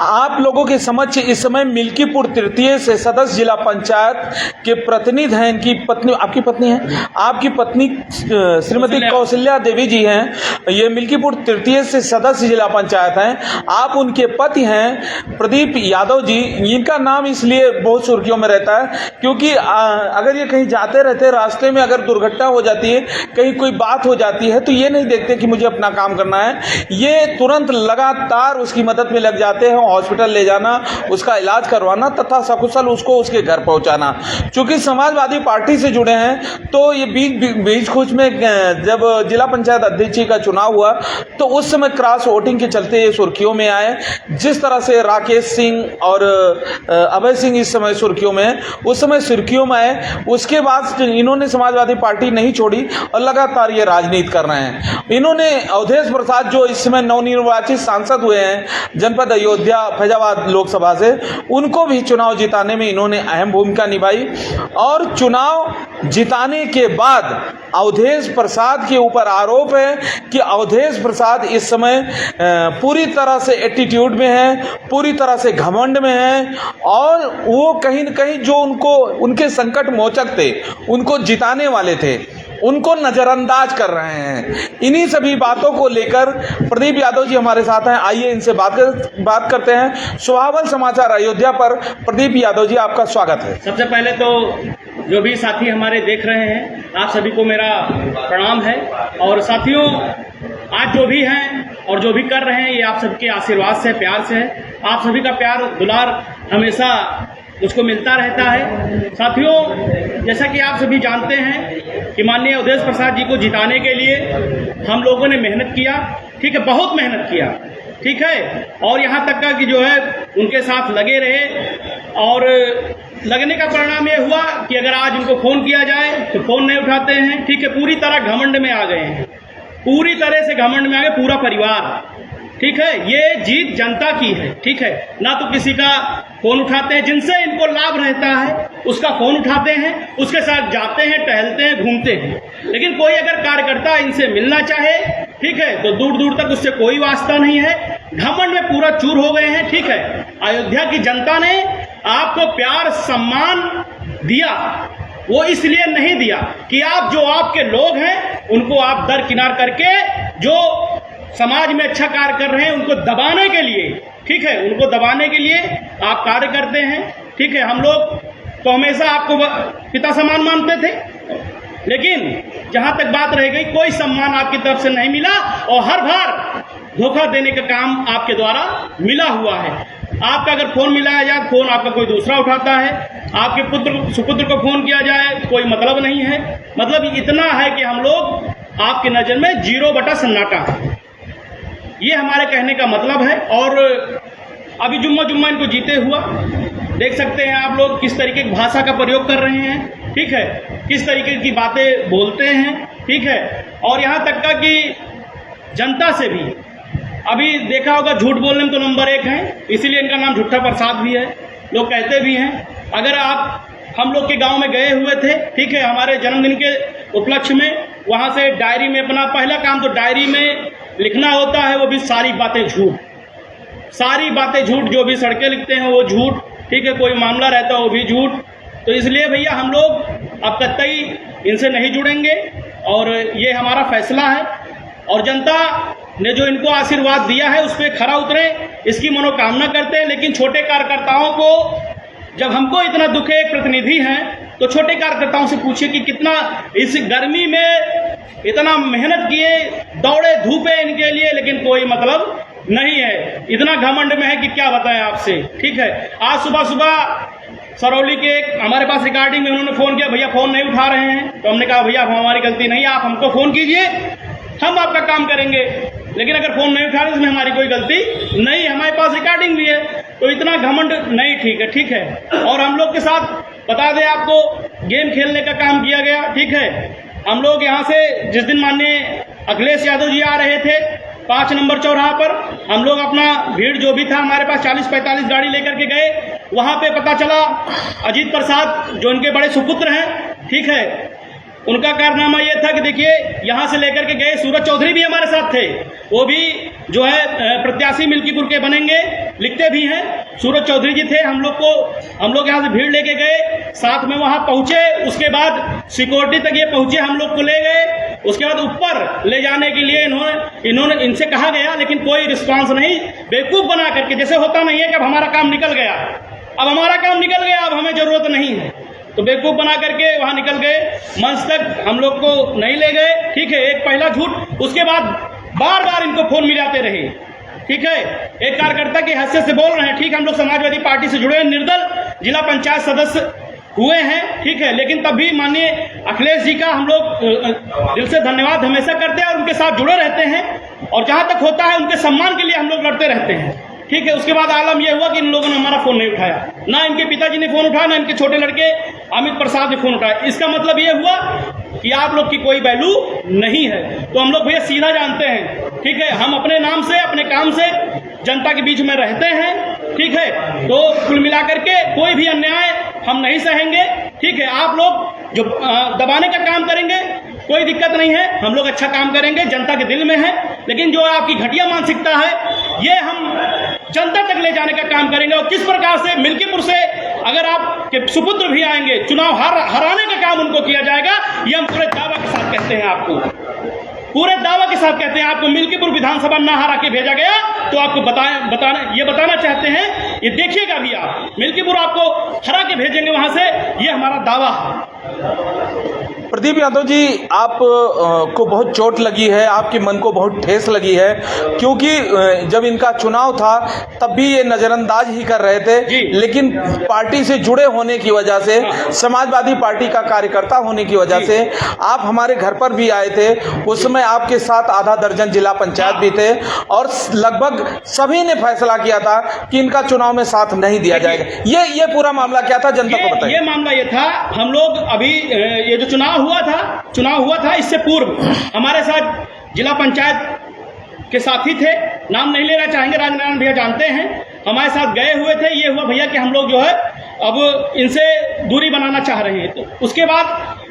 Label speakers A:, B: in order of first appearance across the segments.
A: आप लोगों के समक्ष इस समय मिल्कीपुर तृतीय से सदस्य जिला पंचायत के प्रतिनिधि हैं। इनकी पत्नी, आपकी पत्नी है, आपकी पत्नी श्रीमती कौशल्या देवी जी हैं। ये मिल्कीपुर तृतीय से सदस्य जिला पंचायत हैं। आप उनके पति हैं प्रदीप यादव जी। इनका नाम इसलिए बहुत सुर्खियों में रहता है क्योंकि अगर ये कहीं जाते रहते, रास्ते में अगर दुर्घटना हो जाती है, कहीं कोई बात हो जाती है, तो ये नहीं देखते कि मुझे अपना काम करना है, ये तुरंत लगातार उसकी मदद में लग जाते हैं। हॉस्पिटल ले जाना, उसका इलाज करवाना तथा सकुशल उसको उसके घर पहुंचाना। चूंकि समाजवादी पार्टी से जुड़े हैं तो ये बीच खोज में जब जिला पंचायत अध्यक्ष का चुनाव हुआ तो उस समय क्रॉस वोटिंग के चलते ये सुर्खियों में आए। जिस तरह से राकेश सिंह और अभय सिंह इस समय सुर्खियों में, उस समय सुर्खियों में आए। उसके बाद इन्होंने समाजवादी पार्टी नहीं छोड़ी और लगातार ये राजनीति कर रहे हैं। इन्होंने अवधेश प्रसाद जो इस समय नवनिर्वाचित सांसद हुए हैं जनपद अयोध्या फैजाबाद लोकसभा से, उनको भी चुनाव जिताने में इन्होंने अहम भूमिका निभाई। और चुनाव जिताने के बाद अवधेश प्रसाद के ऊपर आरोप है कि अवधेश प्रसाद इस समय पूरी तरह से एटीट्यूड में है, पूरी तरह से घमंड में है और वो कहीं न कहीं जो उनके संकट मोचक थे, उनको जिताने वाले थे, उनको नजरअंदाज कर रहे हैं। इन्हीं सभी बातों को लेकर प्रदीप यादव जी हमारे साथ हैं। आइए इनसे बात करते हैं। सुहावल समाचार अयोध्या पर प्रदीप यादव जी, आपका स्वागत है।
B: सबसे पहले तो जो भी साथी हमारे देख रहे हैं, आप सभी को मेरा प्रणाम है। और साथियों, आज जो भी हैं और जो भी कर रहे हैं, ये आप सबके आशीर्वाद से, प्यार से है। आप सभी का प्यार दुलार हमेशा उसको मिलता रहता है। साथियों, जैसा कि आप सभी जानते हैं कि माननीय अवधेश प्रसाद जी को जिताने के लिए हम लोगों ने मेहनत किया, ठीक है, बहुत मेहनत किया, ठीक है। और यहाँ तक का कि जो है उनके साथ लगे रहे और लगने का परिणाम ये हुआ कि अगर आज उनको फोन किया जाए तो फोन नहीं उठाते हैं, ठीक है। पूरी तरह घमंड में आ गए हैं, पूरी तरह से घमंड में आ गए पूरा परिवार, ठीक है। ये जीत जनता की है, ठीक है। ना तो किसी का फोन उठाते हैं, जिनसे इनको लाभ रहता है उसका फोन उठाते हैं, उसके साथ जाते हैं, टहलते हैं, घूमते हैं। लेकिन कोई अगर कार्यकर्ता इनसे मिलना चाहे, ठीक है, तो दूर दूर तक उससे कोई वास्ता नहीं है। घमंड में पूरा चूर हो गए हैं, ठीक है। अयोध्या की जनता ने आपको प्यार सम्मान दिया, वो इसलिए नहीं दिया कि आप जो आपके लोग हैं उनको आप दरकिनार करके जो समाज में अच्छा कार्य कर रहे हैं उनको दबाने के लिए, ठीक है, उनको दबाने के लिए आप कार्य करते हैं, ठीक है। हम लोग तो हमेशा आपको पिता समान मानते थे, लेकिन जहां तक बात रह गई, कोई सम्मान आपकी तरफ से नहीं मिला और हर बार धोखा देने का काम आपके द्वारा मिला हुआ है। आपका अगर फोन मिलाया जाए, फोन आपका कोई दूसरा उठाता है। आपके पुत्र सुपुत्र को फोन किया जाए, कोई मतलब नहीं है। मतलब इतना है कि हम लोग आपकी नजर में 0 सन्नाटा है, ये हमारे कहने का मतलब है। और अभी जुम्मा इनको जीते हुआ देख सकते हैं आप लोग किस तरीके की भाषा का प्रयोग कर रहे हैं, ठीक है, किस तरीके की बातें बोलते हैं, ठीक है। और यहाँ तक का कि जनता से भी अभी देखा होगा, झूठ बोलने में तो नंबर 1 है, इसीलिए इनका नाम झूठा प्रसाद भी है, लोग कहते भी हैं। अगर आप हम लोग के गांव में गए हुए थे, ठीक है, हमारे जन्मदिन के उपलक्ष्य में, वहां से डायरी में अपना पहला काम तो डायरी में लिखना होता है, वो भी सारी बातें झूठ, सारी बातें झूठ, जो भी सड़कें लिखते हैं वो झूठ, ठीक है, कोई मामला रहता है वो भी झूठ। तो इसलिए भैया हम लोग अब कतई इनसे नहीं जुड़ेंगे और ये हमारा फैसला है। और जनता ने जो इनको आशीर्वाद दिया है उस पर खरा उतरे, इसकी मनोकामना करते हैं। लेकिन छोटे कार्यकर्ताओं को, जब हमको इतना दुख है, एक प्रतिनिधि हैं, तो छोटे कार्यकर्ताओं से पूछिए कि कितना इस गर्मी में इतना मेहनत किए, दौड़े धूपे इनके लिए, लेकिन कोई मतलब नहीं है, इतना घमंड में है कि क्या बताएं आपसे, ठीक है। आज सुबह सरौली के हमारे पास रिकॉर्डिंग में उन्होंने फोन किया, भैया फोन नहीं उठा रहे हैं, तो हमने कहा भैया हमारी गलती नहीं है, आप हमको फोन कीजिए, हम आपका काम करेंगे। लेकिन अगर फोन नहीं उठा रहे इसमें हमारी कोई गलती नहीं, हमारे पास रिकॉर्डिंग भी है। तो इतना घमंड नहीं ठीक है, ठीक है। और हम लोग के साथ बता दें आपको, गेम खेलने का काम किया गया, ठीक है। हम लोग यहाँ से जिस दिन माननीय अखिलेश यादव जी आ रहे थे 5 नंबर चौराहा पर, हम लोग अपना भीड़ जो भी था हमारे पास 40-45 गाड़ी लेकर के गए। वहां पे पता चला अजीत प्रसाद जो इनके बड़े सुपुत्र हैं, ठीक है, उनका कारनामा यह था कि देखिए यहां से लेकर के गए, सूरज चौधरी भी हमारे साथ थे, वो भी जो है प्रत्याशी मिल्कीपुर के बनेंगे, लिखते भी हैं। सूरज चौधरी जी थे, हम लोग यहाँ से भीड़ लेके गए, साथ में वहाँ पहुँचे, उसके बाद सिक्योरिटी तक ये पहुँचे, हम लोग को ले गए, उसके बाद ऊपर ले जाने के लिए इन्होंने इनसे कहा गया, लेकिन कोई रिस्पांस नहीं। बेवकूफ़ बना करके, जैसे होता नहीं है कि अब हमारा काम निकल गया, अब हमारा काम निकल गया, अब हमें ज़रूरत नहीं है, तो बेवकूफ़ बना करके वहाँ निकल गए। मंच तक हम लोग को नहीं ले गए, ठीक है, एक पहला झूठ। उसके बाद बार बार इनको फोन मिलाते रहे, ठीक है। एक कार्यकर्ता की हैसियत से बोल रहे हैं, ठीक, हम लोग समाजवादी पार्टी से जुड़े हैं, निर्दल जिला पंचायत सदस्य हुए हैं, ठीक है, लेकिन तब भी माननीय अखिलेश जी का हम लोग दिल से धन्यवाद हमेशा करते हैं और उनके साथ जुड़े रहते हैं, और जहां तक होता है उनके सम्मान के लिए हम लोग लड़ते रहते हैं, ठीक है। उसके बाद आलम यह हुआ कि इन लोगों ने हमारा फोन नहीं उठाया, ना इनके पिताजी ने फोन उठाया, ना इनके छोटे लड़के अमित प्रसाद ने फोन उठाया। इसका मतलब यह हुआ कि आप लोग की कोई वैल्यू नहीं है। तो हम लोग भैया सीधा जानते हैं, ठीक है, हम अपने नाम से, अपने काम से जनता के बीच में रहते हैं, ठीक है। तो कुल मिलाकर के कोई भी अन्याय हम नहीं सहेंगे, ठीक है। आप लोग जो दबाने का काम करेंगे कोई दिक्कत नहीं है, हम लोग अच्छा काम करेंगे, जनता के दिल में है, लेकिन जो आपकी घटिया मानसिकता है ये हम जनता तक ले जाने का काम करेंगे। और किस प्रकार से मिल्कीपुर से अगर आपके सुपुत्र भी आएंगे, चुनाव हराने का काम उनको किया जाएगा, ये हम पूरे दावा के साथ कहते हैं, आपको पूरे दावा के साथ कहते हैं। आपको मिल्कीपुर विधानसभा ना हरा के भेजा गया तो आपको बताना चाहते हैं, ये देखिएगा भी आप, मिल्कीपुर आपको हरा के भेजेंगे वहां से, ये हमारा दावा है।
A: प्रदीप यादव जी, आप को बहुत चोट लगी है, आपके मन को बहुत ठेस लगी है, क्योंकि जब इनका चुनाव था तब भी ये नज़रअंदाज ही कर रहे थे, लेकिन पार्टी से जुड़े होने की वजह से, समाजवादी पार्टी का कार्यकर्ता होने की वजह से आप हमारे घर पर भी आए थे। उस समय आपके साथ आधा दर्जन जिला पंचायत भी थे और लगभग सभी ने फैसला किया था कि इनका चुनाव में साथ नहीं दिया जाएगा। ये पूरा मामला क्या था, जनता को बताइए।
B: ये मामला ये था, हम लोग अभी ये जो चुनाव हुआ था इससे पूर्व हमारे साथ जिला पंचायत के साथी थे, नाम नहीं लेना चाहेंगे, राजनारायण भैया जानते हैं, हमारे साथ गए हुए थे। ये हुआ भैया कि हम लोग जो है अब इनसे दूरी बनाना चाह रहे हैं। तो उसके बाद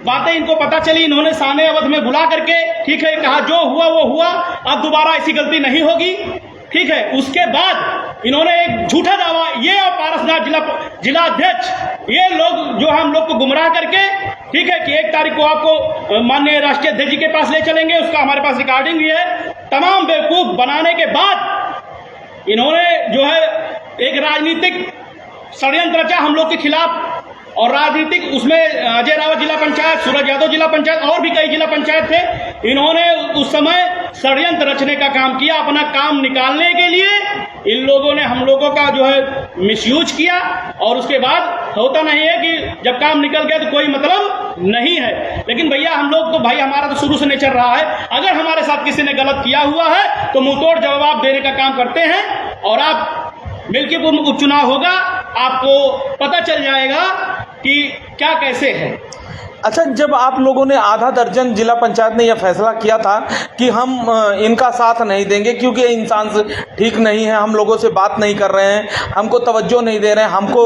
B: बातें इनको पता चली, इन्होंने साने अवध में बुला करके, ठीक है, कहा जो हुआ वो हुआ, अब दोबारा ऐसी गलती नहीं होगी, ठीक है। उसके बाद इन्होंने एक झूठा दावा, ये और पारसनाथ जिला अध्यक्ष, ये लोग जो हम लोग को गुमराह करके, ठीक है, कि 1 तारीख को आपको माननीय राष्ट्रीय अध्यक्ष जी के पास ले चलेंगे, उसका हमारे पास रिकॉर्डिंग भी है। तमाम बेवकूफ बनाने के बाद इन्होंने जो है एक राजनीतिक षड्यंत्र रचा हम लोग के खिलाफ, और राजनीतिक उसमें अजय रावत जिला पंचायत, सूरज यादव जिला पंचायत और भी कई जिला पंचायत थे। इन्होंने उस समय षड्यंत्र रचने का काम किया, अपना काम निकालने के लिए इन लोगों ने हम लोगों का जो है मिसयूज किया, और उसके बाद होता नहीं है कि जब काम निकल गया तो कोई मतलब नहीं है। लेकिन भैया हम लोग तो, भाई हमारा तो शुरू से नेचर रहा है, अगर हमारे साथ किसी ने गलत किया हुआ है तो मुंहतोड़ जवाब देने का काम करते हैं। और आप मिल्कीपुर में उपचुनाव होगा, आपको पता चल जाएगा कि क्या कैसे है।
A: अच्छा, जब आप लोगों ने आधा दर्जन जिला पंचायत ने यह फैसला किया था कि हम इनका साथ नहीं देंगे क्योंकि ये इंसान ठीक नहीं है, हम लोगों से बात नहीं कर रहे हैं, हमको तवज्जो नहीं दे रहे हैं, हमको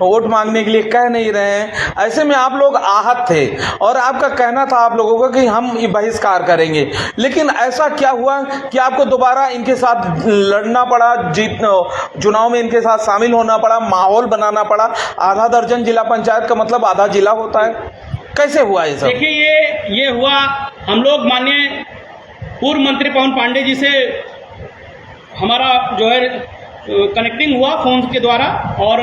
A: वोट मांगने के लिए कह नहीं रहे हैं, ऐसे में आप लोग आहत थे और आपका कहना था आप लोगों का कि हम ये बहिष्कार करेंगे। लेकिन ऐसा क्या हुआ कि आपको दोबारा इनके साथ लड़ना पड़ा, चुनाव में इनके साथ शामिल होना पड़ा, माहौल बनाना पड़ा? आधा दर्जन जिला पंचायत का मतलब आधा जिला होता है, कैसे हुआ ये सब?
B: देखिए, ये हुआ, हम लोग माननीय पूर्व मंत्री पवन पांडे जी से हमारा जो है कनेक्टिंग हुआ फोन के द्वारा, और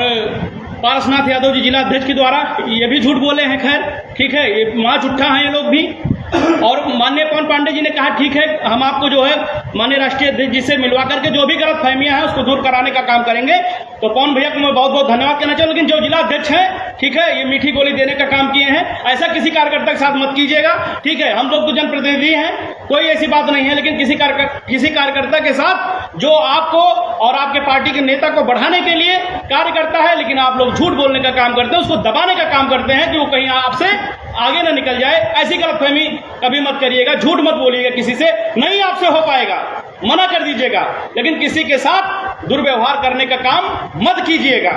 B: पारसनाथ यादव जी जिला अध्यक्ष के द्वारा। ये भी झूठ बोले हैं, खैर ठीक है, ये माँ झूठा हैं ये लोग भी। और माननीय पवन पांडे जी ने कहा ठीक है, हम आपको जो है माननीय राष्ट्रीय अध्यक्ष जी से मिलवा करके जो भी गलत फहमियाँ हैं उसको दूर कराने का काम करेंगे। तो पवन भैया को मैं बहुत बहुत धन्यवाद कहना चाहूँ। लेकिन जो जिला अध्यक्ष हैं, ठीक है, ये मीठी गोली देने का काम किए हैं, ऐसा किसी कार्यकर्ता के साथ मत कीजिएगा, ठीक है। हम लोग तो जनप्रतिनिधि हैं, कोई ऐसी बात नहीं है, लेकिन किसी कार्यकर्ता के साथ जो आपको और आपके पार्टी के नेता को बढ़ाने के लिए कार्य करता है, लेकिन आप लोग झूठ बोलने का काम करते हैं, उसको दबाने का काम करते हैं कि वो कहीं आपसे आगे ना निकल जाए। ऐसी गलतफहमी कभी मत करिएगा, झूठ मत बोलिएगा किसी से, नहीं आपसे हो पाएगा, मना कर दीजिएगा, लेकिन किसी के साथ दुर्व्यवहार करने का काम मत कीजिएगा।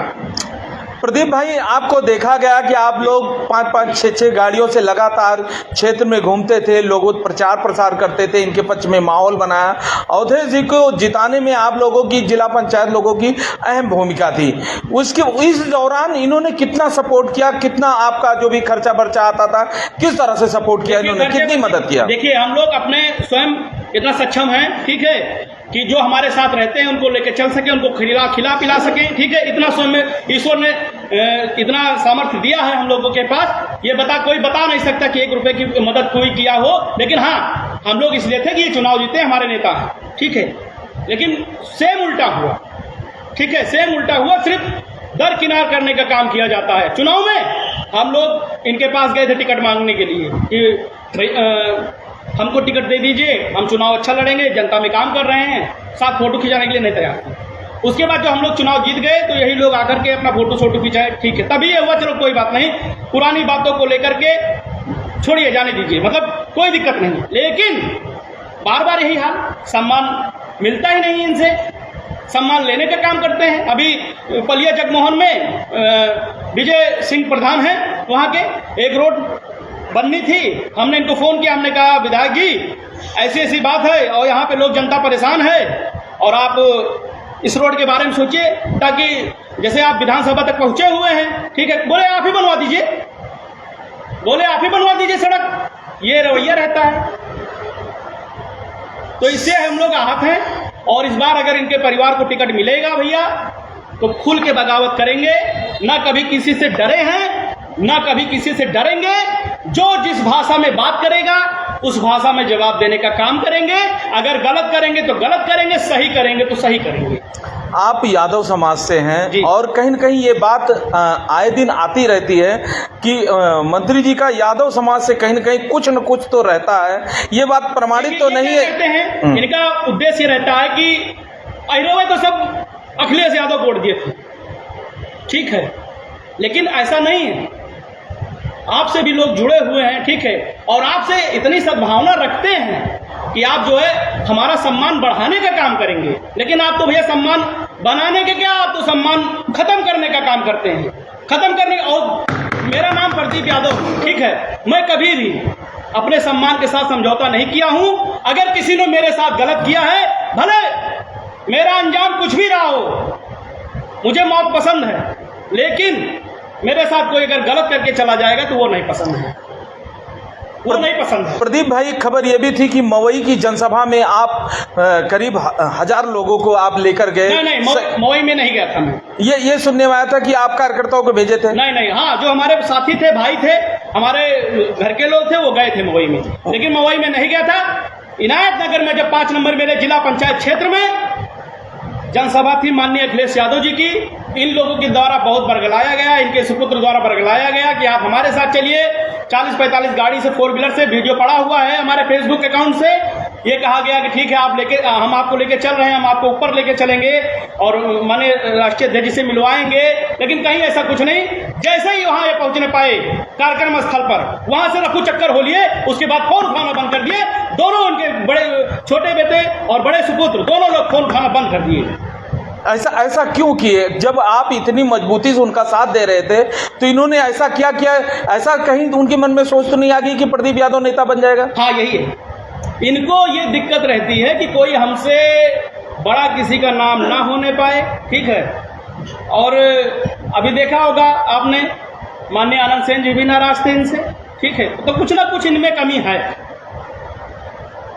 A: प्रदीप भाई, आपको देखा गया कि आप लोग 5-5, 6-6 गाड़ियों से लगातार क्षेत्र में घूमते थे, लोगों प्रचार प्रसार करते थे, इनके पक्ष में माहौल बनाया। अवधेश जी को जिताने में आप लोगों की, जिला पंचायत लोगों की अहम भूमिका थी। उसके इस दौरान इन्होंने कितना सपोर्ट किया, कितना आपका जो भी खर्चा बर्चा आता था, किस तरह से सपोर्ट किया इन्होंने, कितनी मदद किया?
B: देखिए, हम लोग अपने स्वयं इतना सक्षम हैं, ठीक है, कि जो हमारे साथ रहते हैं उनको लेकर चल सके, उनको खिला पिला सके, ठीक है। इतना स्वयं ईश्वर ने इतना सामर्थ्य दिया है हम लोगों के पास। ये कोई बता नहीं सकता कि 1 रुपए की मदद कोई किया हो, लेकिन हाँ, हम लोग इसलिए थे कि ये चुनाव जीते, हमारे नेता हैं, ठीक है। लेकिन सेम उल्टा हुआ, ठीक है, सेम उल्टा हुआ। सिर्फ दरकिनार करने का काम किया जाता है। चुनाव में हम लोग इनके पास गए थे टिकट मांगने के लिए कि भाई हमको टिकट दे दीजिए, हम चुनाव अच्छा लड़ेंगे, जनता में काम कर रहे हैं, साथ फोटो खिंचाने के लिए नहीं तैयार थे। उसके बाद जब हम लोग चुनाव जीत गए तो यही लोग आकर के अपना फोटो खिंचाए, ठीक है, तभी ये हुआ। चलो कोई बात नहीं, पुरानी बातों को लेकर के छोड़िए, जाने दीजिए, मतलब कोई दिक्कत नहीं। लेकिन बार बार यही हाल, सम्मान मिलता ही नहीं इनसे, सम्मान लेने का काम करते हैं। अभी पलिया जगमोहन में विजय सिंह प्रधान हैं, वहाँ के एक रोड बननी थी, हमने इनको फोन किया, हमने कहा विधायक जी ऐसी ऐसी बात है और यहाँ पे लोग जनता परेशान है और आप इस रोड के बारे में सोचिए, ताकि जैसे आप विधानसभा तक पहुंचे हुए हैं, ठीक है, बोले आप ही बनवा दीजिए, बोले आप ही बनवा दीजिए सड़क। ये रवैया रहता है, तो इससे हम लोग आहत हैं। और इस बार अगर इनके परिवार को टिकट मिलेगा भैया तो खुल के बगावत करेंगे, ना कभी किसी से डरे हैं, ना कभी किसी से डरेंगे। जो जिस भाषा में बात करेगा उस भाषा में जवाब देने का काम करेंगे। अगर गलत करेंगे तो गलत करेंगे, सही करेंगे तो सही करेंगे।
A: आप यादव समाज से हैं और कहीं न कहीं ये बात आए दिन आती रहती है कि मंत्री जी का यादव समाज से कहीं न कहीं कुछ न कुछ तो रहता है। ये बात प्रमाणित तो नहीं है।
B: इनका उद्देश्य रहता है कि अहिरों तो सब अखिलेश यादव को वोट दिए थे, ठीक है, लेकिन ऐसा नहीं है। आपसे भी लोग जुड़े हुए हैं, ठीक है, और आपसे इतनी सद्भावना रखते हैं कि आप जो है हमारा सम्मान बढ़ाने का काम करेंगे। लेकिन आप तो भैया सम्मान बनाने के क्या, आप तो सम्मान खत्म करने का काम करते हैं, खत्म करने। और मेरा नाम प्रदीप यादव, ठीक है, मैं कभी भी अपने सम्मान के साथ समझौता नहीं किया हूं। अगर किसी ने मेरे साथ गलत किया है, भले मेरा अंजाम कुछ भी रहा हो, मुझे मौत पसंद है, लेकिन मेरे साथ कोई अगर गलत करके चला जाएगा तो वो नहीं पसंद है, वो नहीं पसंद है।
A: प्रदीप भाई, खबर ये भी थी कि मवई की जनसभा में आप करीब 1000 लोगों को आप लेकर गए।
B: नहीं, मवई में नहीं गया था मैं।
A: ये सुनने में आया था कि आप कार्यकर्ताओं को भेजे थे।
B: नहीं, हाँ, जो हमारे साथी थे, भाई थे, हमारे घर के लोग थे, वो गए थे मवई में, लेकिन मवई में नहीं गया था। इनायत नगर में जब 5 नंबर मेरे जिला पंचायत क्षेत्र में जनसभा थी माननीय अखिलेश यादव जी की, इन लोगों के द्वारा बहुत बरगलाया गया, इनके सुपुत्र द्वारा बरगलाया गया कि आप हमारे साथ चलिए। 40-45 गाड़ी से 4 व्हीलर से वीडियो पड़ा हुआ है हमारे फेसबुक अकाउंट से। ये कहा गया कि ठीक है, हम आपको लेके चल रहे हैं, हम आपको ऊपर लेके चलेंगे और माने राष्ट्रीय अध्यक्ष से मिलवाएंगे, लेकिन कहीं ऐसा कुछ नहीं। जैसे ही वहां ये पहुंचने पाए कार्यक्रम स्थल पर, वहां से रफू चक्कर हो लिए, उसके बाद फोन उठाना बंद कर दिए। दोनों उनके बड़े छोटे बेटे और बड़े सुपुत्र दोनों लोग फोन उठाना बंद कर दिए।
A: ऐसा क्यों किए? जब आप इतनी मजबूती से उनका साथ दे रहे थे तो इन्होंने ऐसा क्या किया? ऐसा कहीं उनके मन में सोच तो नहीं आ गई कि प्रदीप यादव नेता बन जाएगा?
B: हाँ, यही है, इनको ये दिक्कत रहती है कि कोई हमसे बड़ा किसी का नाम ना होने पाए, ठीक है। और अभी देखा होगा आपने, माननीय आनंद सेन जी भी नाराज थे इनसे, ठीक है, तो कुछ ना कुछ इनमें कमी है,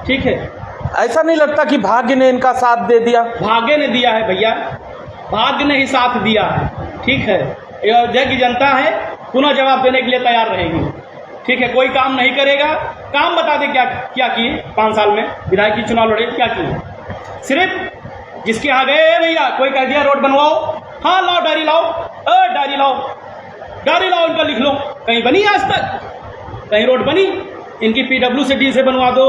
B: ठीक है।
A: ऐसा नहीं लगता कि भाग्य ने इनका साथ दे दिया?
B: भाग्य ने दिया है भैया, भाग्य ने ही साथ दिया है, ठीक है। अयोध्या की जनता है, पुनः जवाब देने के लिए तैयार रहेगी, ठीक है। कोई काम नहीं करेगा, काम बता दे क्या किए 5 साल में, विधायक की चुनाव लड़े, क्या किए? सिर्फ जिसके यहाँ गए भैया, कोई कह दिया रोड बनवाओ, हाँ लाओ डायरी लाओ, डायरी लाओ, डायरी लाओ, इनका लिख लो। कहीं बनी आज तक? कहीं रोड बनी? इनकी PWCD से बनवा दो,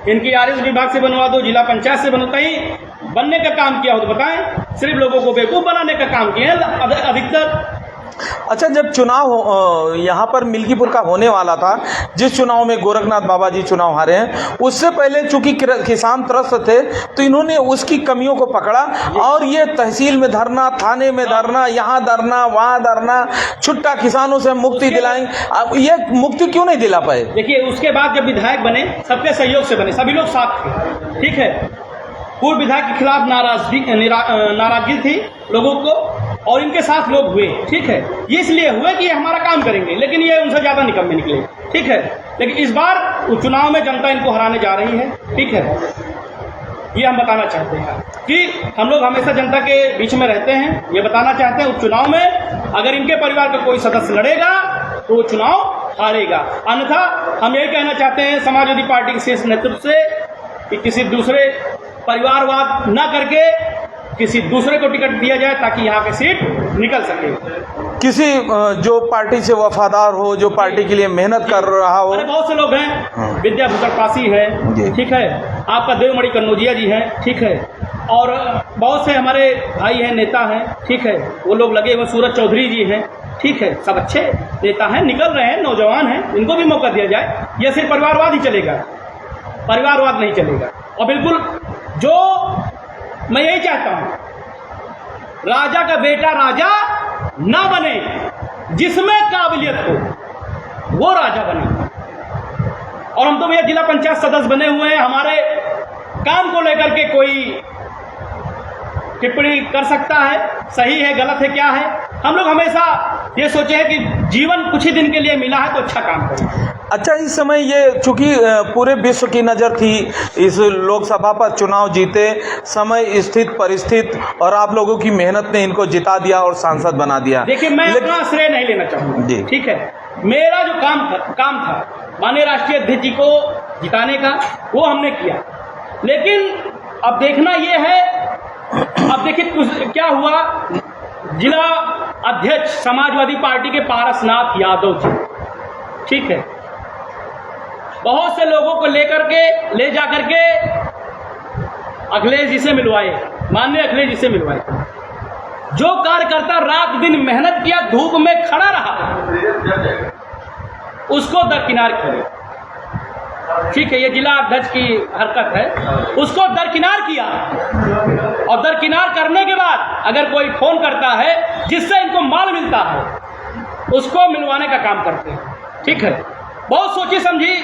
B: इनकी RS विभाग से बनवा दो, जिला पंचायत से बनवा, कहीं बनने का काम किया हो तो बताएं। सिर्फ लोगों को बेवकूफ बनाने का काम किया है अधिकतर।
A: अच्छा, जब चुनाव यहाँ पर मिल्कीपुर का होने वाला था, जिस चुनाव में गोरखनाथ बाबा जी चुनाव हारे हैं, उससे पहले चूंकि किसान त्रस्त थे तो इन्होंने उसकी कमियों को पकड़ा और ये तहसील में धरना, थाने में धरना, यहाँ धरना, वहाँ धरना, छुट्टा किसानों से मुक्ति दिलाई। अब ये मुक्ति क्यों नहीं दिला पाए?
B: देखिए, उसके बाद जब विधायक बने, सबके सहयोग से बने, सभी लोग साथ थे, ठीक है। पूर्व विधायक के खिलाफ नाराजगी थी लोगों को और इनके साथ लोग हुए, ठीक है। ये इसलिए हुए कि ये हमारा काम करेंगे, लेकिन ये उनसे ज़्यादा निकम्मे निकले, ठीक है। लेकिन इस बार चुनाव में जनता इनको हराने जा रही है, ठीक है। ये हम बताना चाहते हैं कि हम लोग हमेशा जनता के बीच में रहते हैं। ये बताना चाहते हैं, उस चुनाव में अगर इनके परिवार का कोई सदस्य लड़ेगा तो वो चुनाव हारेगा। अन्यथा हम यही कहना चाहते हैं समाजवादी पार्टी के शीर्ष नेतृत्व से कि किसी दूसरे परिवारवाद न करके किसी दूसरे को टिकट दिया जाए ताकि यहाँ पे सीट निकल सके।
A: किसी जो पार्टी से वफादार हो, जो पार्टी के लिए मेहनत कर रहा हो।
B: अरे बहुत से लोग हैं, विद्या भूषण पासी है, ठीक है, आपका देवमणि कन्नौजिया जी हैं, ठीक है, और बहुत से हमारे भाई हैं, नेता हैं, ठीक है, वो लोग लगे हुए, सूरज चौधरी जी हैं, ठीक है, सब अच्छे नेता हैं, निकल रहे हैं, नौजवान हैं, इनको भी मौका दिया जाए। यह सिर्फ परिवारवाद ही चलेगा, परिवारवाद नहीं चलेगा। और बिल्कुल जो मैं यही चाहता हूं, राजा का बेटा राजा ना बने, जिसमें काबिलियत हो वो राजा बने। और हम तो भैया जिला पंचायत सदस्य बने हुए हैं, हमारे काम को लेकर के कोई टिप्पणी कर सकता है, सही है गलत है क्या है। हम लोग हमेशा ये सोचे हैं कि जीवन कुछ ही दिन के लिए मिला है तो अच्छा काम करें।
A: अच्छा, इस समय ये चूंकि पूरे विश्व की नज़र थी इस लोकसभा पर, चुनाव जीते, समय स्थित परिस्थिति और आप लोगों की मेहनत ने इनको जिता दिया और सांसद बना दिया।
B: देखिए, मैं अपना श्रेय नहीं लेना चाहूँगा, ठीक है। मेरा जो काम था माननीय राष्ट्रीय अध्यक्ष जी को जिताने का, वो हमने किया। लेकिन अब देखना ये है, अब देखिए क्या हुआ, जिला अध्यक्ष समाजवादी पार्टी के पारसनाथ यादव जी, ठीक है, बहुत से लोगों को ले जाकर के अखिलेश जी से मिलवाए, माननीय अखिलेश जी से मिलवाए। जो कार्यकर्ता रात दिन मेहनत किया, धूप में खड़ा रहा, उसको दरकिनार किया, ठीक है, ये जिला अध्यक्ष की हरकत है, उसको दरकिनार किया। और दरकिनार करने के बाद अगर कोई फोन करता है जिससे इनको माल मिलता है, उसको मिलवाने का काम करते हैं, ठीक है। बहुत सोची समझी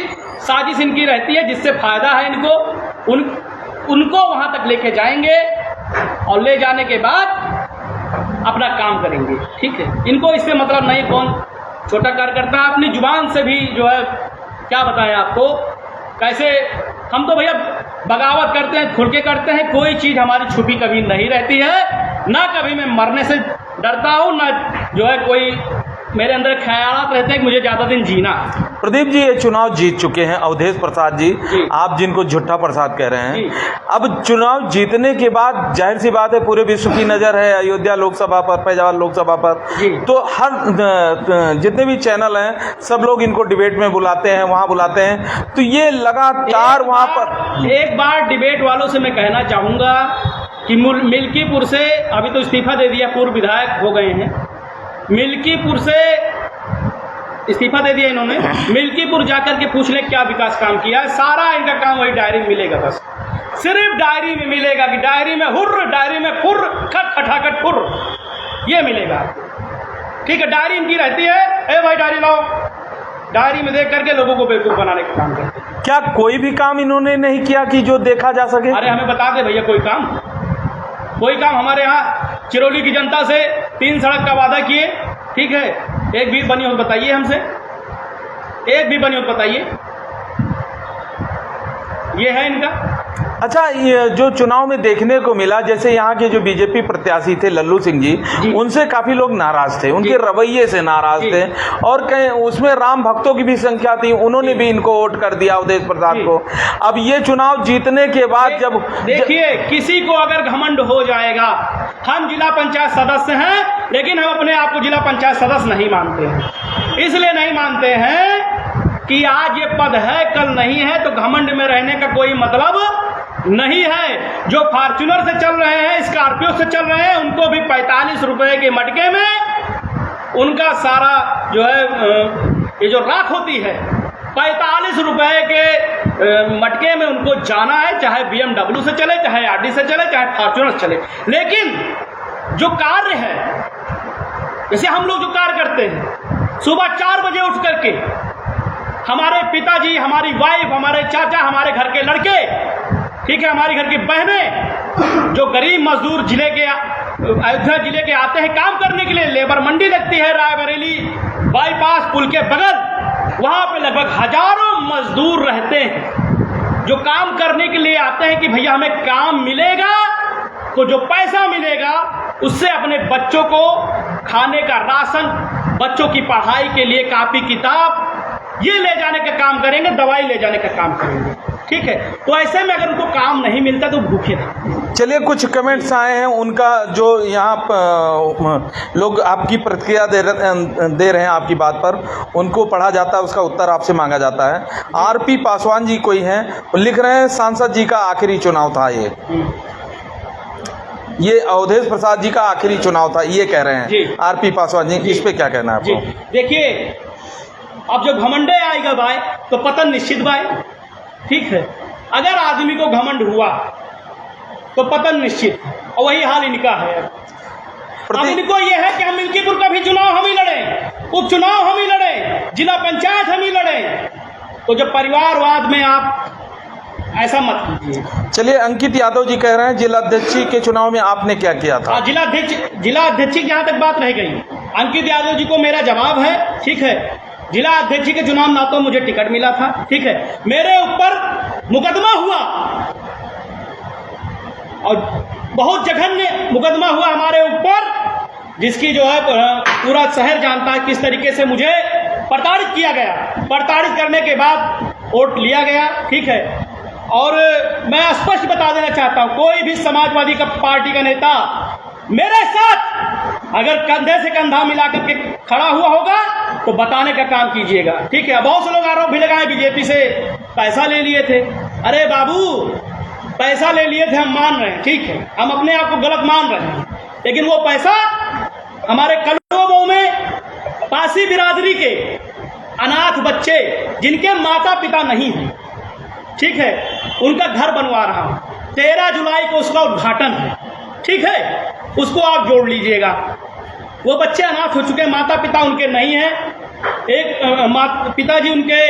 B: साजिश इनकी रहती है, जिससे फायदा है इनको, उनको वहां तक लेके जाएंगे और ले जाने के बाद अपना काम करेंगे, ठीक है। इनको इससे मतलब नहीं कौन छोटा कार्यकर्ता, अपनी जुबान से भी जो है क्या बताएं आपको, कैसे हम तो भैया बगावत करते हैं, खुल के करते हैं, कोई चीज़ हमारी छुपी कभी नहीं रहती है, ना कभी मैं मरने से डरता हूँ, ना जो है कोई मेरे अंदर ख्यालात रहते हैं कि मुझे ज़्यादा दिन जीना है।
A: प्रदीप जी, ये चुनाव जीत चुके हैं अवधेश प्रसाद जी, आप जिनको झुट्टा प्रसाद कह रहे हैं। अब चुनाव जीतने के बाद जाहिर सी बात है पूरे विश्व की नज़र है अयोध्या लोकसभा पर, फैजाबाद लोकसभा पर, तो हर जितने भी चैनल हैं सब लोग इनको डिबेट में बुलाते हैं, वहाँ बुलाते हैं, तो ये लगातार वहाँ पर।
B: एक बार डिबेट वालों से मैं कहना चाहूँगा कि मिल्कीपुर से अभी तो इस्तीफा दे दिया, पूर्व विधायक हो गए हैं, मिल्कीपुर से इस्तीफा दे दिया इन्होंने, मिल्कीपुर जाकर के पूछ ले क्या विकास काम किया है। सारा इनका काम वही डायरी में मिलेगा, बस सिर्फ डायरी में मिलेगा कि डायरी में हुर्र, डायरी में फुर्र, खट खटाखट फुर्र, ये मिलेगा, ठीक है। डायरी इनकी रहती है, ए भाई डायरी लाओ, डायरी में देख करके लोगों को बेवकूफ बनाने का काम करते हैं।
A: क्या कोई भी काम इन्होंने नहीं किया कि जो देखा जा सके?
B: अरे हमें बता दे भैया, कोई काम हमारे यहाँ चिरौली की जनता से 3 सड़क का वादा किए, ठीक है, एक भी बनी हो बताइए हमसे, एक भी बनी हो बताइए, ये है इनका।
A: अच्छा, ये जो चुनाव में देखने को मिला, जैसे यहाँ के जो बीजेपी प्रत्याशी थे लल्लू सिंह जी, उनसे काफी लोग नाराज थे, उनके रवैये से नाराज थे, और कहीं उसमें राम भक्तों की भी संख्या थी, उन्होंने भी इनको वोट कर दिया अवधेश प्रसाद को। अब ये चुनाव जीतने के बाद जब
B: देखिए, किसी को अगर घमंड हो जाएगा, हम जिला पंचायत सदस्य हैं, लेकिन हम अपने आप को जिला पंचायत सदस्य नहीं मानते हैं। इसलिए नहीं मानते हैं कि आज ये पद है, कल नहीं है, तो घमंड में रहने का कोई मतलब नहीं है। जो फॉर्च्यूनर से चल रहे हैं, स्कॉर्पियो से चल रहे हैं, उनको भी 45 रुपए के मटके में उनका सारा जो है ये जो राख होती है 45 रुपए के मटके में उनको जाना है, चाहे BMW से चले, चाहे RD से चले, चाहे फॉर्च्यूनर से चले। लेकिन जो कार्य है, जैसे हम लोग जो कार्य करते हैं सुबह 4 बजे उठ करके, हमारे पिताजी, हमारी वाइफ, हमारे चाचा, हमारे घर के लड़के, ठीक है, हमारी घर की बहनें जो गरीब मजदूर जिले के अयोध्या जिले के आते हैं काम करने के लिए, लेबर मंडी लगती है रायबरेली बाईपास पुल के बगल, वहाँ पे लगभग हजारों मजदूर रहते हैं जो काम करने के लिए आते हैं कि भैया हमें काम मिलेगा तो जो पैसा मिलेगा उससे अपने बच्चों को खाने का राशन, बच्चों की पढ़ाई के लिए कापी किताब ये ले जाने का काम करेंगे, दवाई ले जाने का काम करेंगे, ठीक है। तो ऐसे में अगर उनको काम नहीं मिलता तो भूखे रहते।
A: चलिए कुछ कमेंट्स आए हैं, उनका जो यहाँ लोग आपकी प्रतिक्रिया दे रहे हैं आपकी बात पर, उनको पढ़ा जाता है, उसका उत्तर आपसे मांगा जाता है। RP पासवान जी कोई हैं, लिख रहे हैं सांसद जी का आखिरी चुनाव था ये अवधेश प्रसाद जी का आखिरी चुनाव था, ये कह रहे हैं RP पासवान जी, इस पे क्या कहना है आपको?
B: देखिए, अब जब घमंडे आएगा भाई तो पतन निश्चित भाई, ठीक है। अगर आदमी को घमंड हुआ तो पतन निश्चित, और वही हाल इनका है। अब इनको ये है कि हम मिल्कीपुर का भी चुनाव हम ही लड़े, उपचुनाव हम ही लड़े, जिला पंचायत हम ही लड़े। तो जब परिवारवाद में आप ऐसा मत कीजिए।
A: चलिए, अंकित यादव जी कह रहे हैं जिलाध्यक्ष के चुनाव में आपने क्या किया था?
B: जिलाध्यक्ष की जहाँ तक बात रह गई, अंकित यादव जी को मेरा जवाब है, ठीक है। जिला अध्यक्ष के चुनाव ना तो मुझे टिकट मिला था, ठीक है, मेरे ऊपर मुकदमा हुआ और बहुत जघन्य मुकदमा हुआ हमारे ऊपर, जिसकी जो है पूरा शहर जानता है किस तरीके से मुझे प्रताड़ित किया गया। प्रताड़ित करने के बाद वोट लिया गया, ठीक है। और मैं स्पष्ट बता देना चाहता हूं, कोई भी समाजवादी का पार्टी का नेता मेरे साथ अगर कंधे से कंधा मिलाकर के खड़ा हुआ होगा तो बताने का काम कीजिएगा, ठीक है। बहुत से लोग आरोप भी लगाए बीजेपी से पैसा ले लिए थे। अरे बाबू, पैसा ले लिए थे हम मान रहे हैं, ठीक है, हम अपने आप को गलत मान रहे हैं, लेकिन वो पैसा हमारे कलोबों में पासी बिरादरी के अनाथ बच्चे जिनके माता पिता नहीं हैं, ठीक है, उनका घर बनवा रहा हूं। 13 जुलाई को उसका उद्घाटन है, ठीक है, उसको आप जोड़ लीजिएगा। वो बच्चे अनाथ हो चुके हैं, माता पिता उनके नहीं हैं। एक पिताजी उनके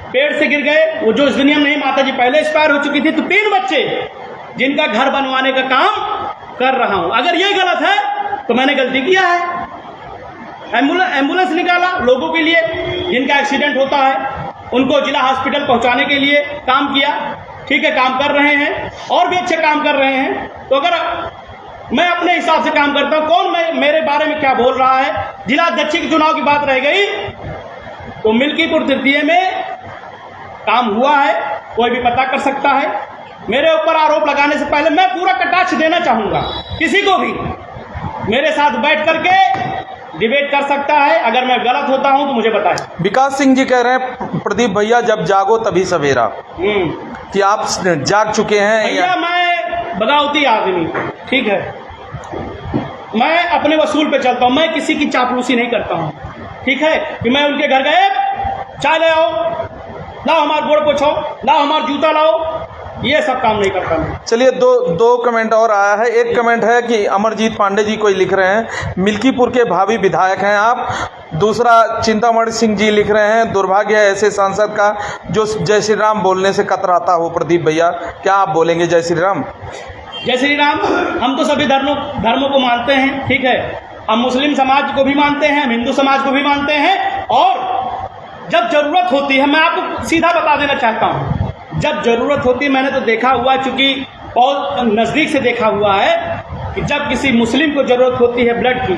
B: पेड़ से गिर गए, वो जो इस दुनिया में नहीं, माता जी पहले एक्सपायर हो चुकी थी। तो 3 बच्चे जिनका घर बनवाने का काम कर रहा हूं। अगर ये गलत है तो मैंने गलती किया है। एम्बुलेंस निकाला लोगों के लिए जिनका एक्सीडेंट होता है, उनको जिला हॉस्पिटल पहुंचाने के लिए काम किया, ठीक है, काम कर रहे हैं और भी अच्छे काम कर रहे हैं। तो अगर मैं अपने हिसाब से काम करता हूं, कौन मेरे बारे में क्या बोल रहा है। जिला अध्यक्ष के चुनाव की बात रह गई तो मिल्कीपुर तृतीय में काम हुआ है, कोई भी पता कर सकता है। मेरे ऊपर आरोप लगाने से पहले मैं पूरा कटाक्ष देना चाहूंगा, किसी को भी मेरे साथ बैठ करके डिबेट कर सकता है। अगर मैं गलत होता हूं तो मुझे बताएं।
A: विकास सिंह जी कह रहे हैं प्रदीप भैया जब जागो तभी सवेरा, कि आप जाग चुके हैं।
B: भैया मैं बगावती आदमी, ठीक है, मैं अपने वसूल पे चलता हूं, मैं किसी की चापलूसी नहीं करता हूं, ठीक है, कि मैं उनके घर गए चाय ले आओ, लाओ हमारा गोड़ पोछो, लाओ हमारा जूता लाओ, ये सब काम नहीं करता मैं।
A: चलिए, दो कमेंट और आया है। एक कमेंट है कि अमरजीत पांडे जी कोई लिख रहे हैं मिल्कीपुर के भावी विधायक हैं आप। दूसरा चिंतामणि सिंह जी लिख रहे हैं दुर्भाग्य है ऐसे सांसद का जो जय श्री राम बोलने से कतराता हो। प्रदीप भैया क्या आप बोलेंगे जय श्री राम?
B: जय श्री राम। हम तो सभी धर्मों को मानते हैं, ठीक है, हम मुस्लिम समाज को भी मानते हैं, हम हिंदू समाज को भी मानते हैं। और जब जरूरत होती है, मैं आपको सीधा बता देना चाहता हूँ, जब जरूरत होती है, मैंने तो देखा हुआ, चूंकि बहुत नज़दीक से देखा हुआ है कि जब किसी मुस्लिम को जरूरत होती है ब्लड की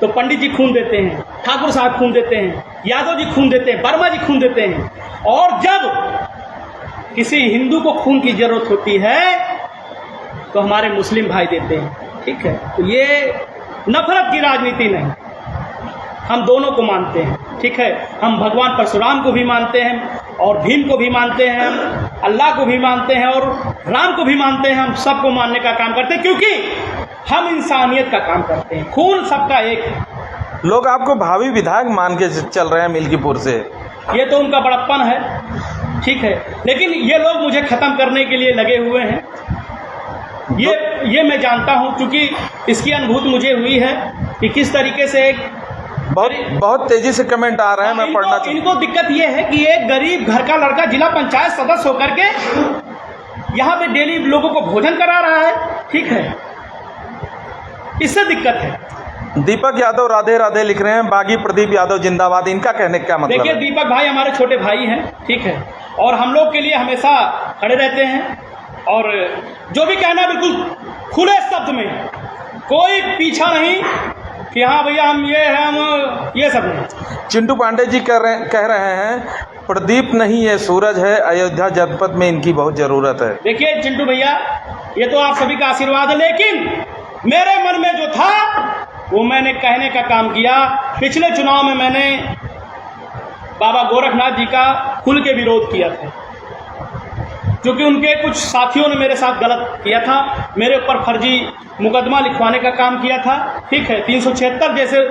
B: तो पंडित जी खून देते हैं, ठाकुर साहब खून देते हैं, यादव जी खून देते हैं, वर्मा जी खून देते हैं। और जब किसी हिंदू को खून की जरूरत होती है तो हमारे मुस्लिम भाई देते हैं, ठीक है। तो ये नफरत की राजनीति नहीं, हम दोनों को मानते हैं, ठीक है। हम भगवान परशुराम को भी मानते हैं और भीम को भी मानते हैं, हम अल्लाह को भी मानते हैं और राम को भी मानते हैं। हम सबको मानने का काम करते हैं क्योंकि हम इंसानियत का काम करते हैं। खून सबका एक है,
A: लोग आपको भावी विधायक मान के चल रहे हैं मिल्कीपुर से।
B: ये तो उनका बड़प्पन है, ठीक है, लेकिन ये लोग मुझे ख़त्म करने के लिए लगे हुए हैं। ये मैं जानता हूँ, क्योंकि इसकी अनुभूति मुझे हुई है कि किस तरीके से एक
A: बहुत तेजी से कमेंट आ रहे हैं, मैं पढ़ना चाहूँ।
B: इनको दिक्कत ये है कि एक गरीब घर का लड़का जिला पंचायत सदस्य होकर के यहाँ पे डेली लोगों को भोजन करा रहा है, ठीक है, इससे दिक्कत है।
A: दीपक यादव राधे राधे लिख रहे हैं, बागी प्रदीप यादव जिंदाबाद, इनका कहने का क्या मतलब
B: देखिए,
A: है?
B: दीपक भाई हमारे छोटे भाई हैं, ठीक है, और हम लोग के लिए हमेशा खड़े रहते हैं, और जो भी कहना बिल्कुल खुले शब्द में, कोई पीछा नहीं कि हाँ भैया हम ये हैं, हम ये सब नहीं।
A: चिंटू पांडे जी कह रहे हैं प्रदीप नहीं ये सूरज है, अयोध्या जनपद में इनकी बहुत ज़रूरत है।
B: देखिए चिंटू भैया, ये तो आप सभी का आशीर्वाद है, लेकिन मेरे मन में जो था वो मैंने कहने का काम किया। पिछले चुनाव में मैंने बाबा गोरखनाथ जी का खुल के विरोध किया था, क्योंकि उनके कुछ साथियों ने मेरे साथ गलत किया था, मेरे ऊपर फर्जी मुकदमा लिखवाने का काम किया था, ठीक है, 376 जैसे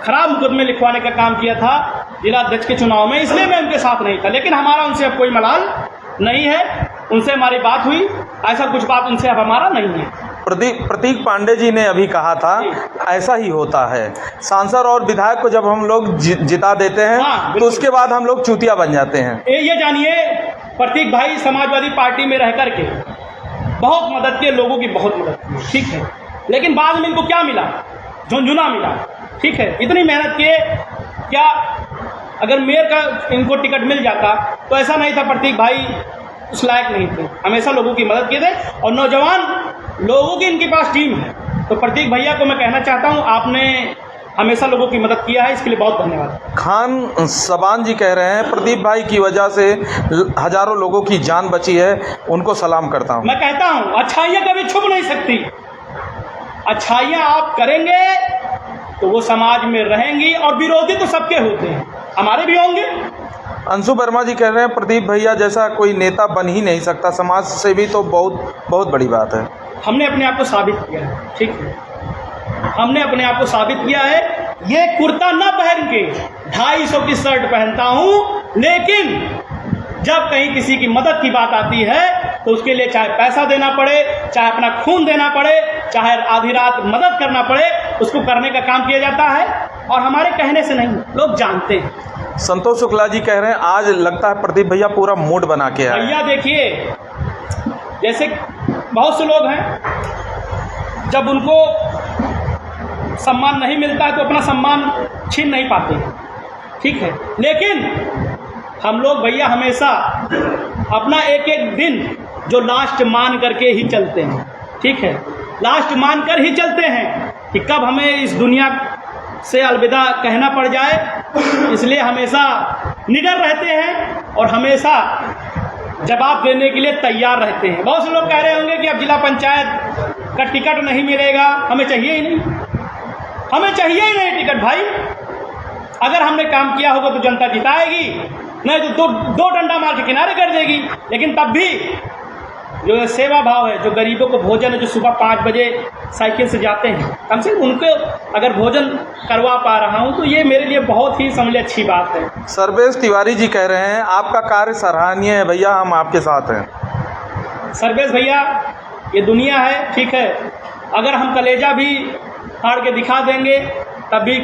B: खराब मुकदमे लिखवाने का काम किया था जिला अध्यक्ष के चुनाव में, इसलिए मैं उनके साथ नहीं था। लेकिन हमारा उनसे अब कोई मलाल नहीं है, उनसे हमारी बात हुई, ऐसा कुछ बात उनसे अब हमारा नहीं है।
A: प्रतीक पांडे जी ने अभी कहा था ऐसा ही होता है, सांसद और विधायक को जब हम लोग जिता देते हैं
B: हाँ,
A: तो उसके बाद हम लोग चूतिया बन जाते हैं।
B: ये जानिए, प्रतीक भाई समाजवादी पार्टी में रह करके बहुत मदद किए, लोगों की बहुत मदद की, ठीक है, लेकिन बाद में इनको क्या मिला? झुंझुना मिला, ठीक है। इतनी मेहनत किए, क्या अगर मेयर का इनको टिकट मिल जाता तो ऐसा नहीं था, प्रतीक भाई उस लायक नहीं थे, हमेशा लोगों की मदद किए थे, और नौजवान लोगों की इनके पास टीम है। तो प्रतीक भैया को मैं कहना चाहता हूँ, आपने हमेशा लोगों की मदद किया है, इसके लिए बहुत धन्यवाद।
A: खान सबान जी कह रहे हैं प्रदीप भाई की वजह से हजारों लोगों की जान बची है, उनको सलाम करता हूँ।
B: मैं कहता हूँ अच्छाइयाँ कभी छुप नहीं सकती, अच्छाइयाँ आप करेंगे तो वो समाज में रहेंगी, और विरोधी तो सबके होते हैं, हमारे भी होंगे।
A: अंशु वर्मा जी कह रहे हैं प्रदीप भैया जैसा कोई नेता बन ही नहीं सकता, समाज से भी तो बहुत बड़ी बात है।
B: हमने अपने आप को साबित किया है, ठीक है, हमने अपने आप को साबित किया है। ये कुर्ता न पहन के 250 की शर्ट पहनता हूँ, लेकिन जब कहीं किसी की मदद की बात आती है तो उसके लिए चाहे पैसा देना पड़े, चाहे अपना खून देना पड़े, चाहे आधी रात मदद करना पड़े, उसको करने का काम किया जाता है, और हमारे कहने से नहीं, लोग जानते हैं।
A: संतोष शुक्ला जी कह रहे हैं आज लगता है प्रदीप भैया पूरा मूड बना के आए।
B: भैया देखिए, जैसे बहुत से लोग हैं, जब उनको सम्मान नहीं मिलता है तो अपना सम्मान छीन नहीं पाते, ठीक है, लेकिन हम लोग भैया हमेशा अपना एक एक दिन जो लास्ट मान करके ही चलते हैं, ठीक है, लास्ट मान कर ही चलते हैं कि कब हमें इस दुनिया से अलविदा कहना पड़ जाए, इसलिए हमेशा निडर रहते हैं और हमेशा जवाब देने के लिए तैयार रहते हैं। बहुत से लोग कह रहे होंगे कि अब जिला पंचायत का टिकट नहीं मिलेगा, हमें चाहिए ही नहीं, हमें चाहिए ही नहीं टिकट भाई। अगर हमने काम किया होगा तो जनता जिताएगी, नहीं तो दो डंडा मार के किनारे कर देगी। लेकिन तब भी जो सेवा भाव है, जो गरीबों को भोजन है, जो सुबह 5 बजे साइकिल से जाते हैं, कम से कम उनको अगर भोजन करवा पा रहा हूँ तो ये मेरे लिए बहुत ही समझ अच्छी बात है।
A: सर्वेश तिवारी जी कह रहे हैं आपका कार्य सराहनीय है भैया, हम आपके साथ हैं।
B: सर्वेश भैया, ये दुनिया है, ठीक है, अगर हम कलेजा भी फाड़ के दिखा देंगे तब भी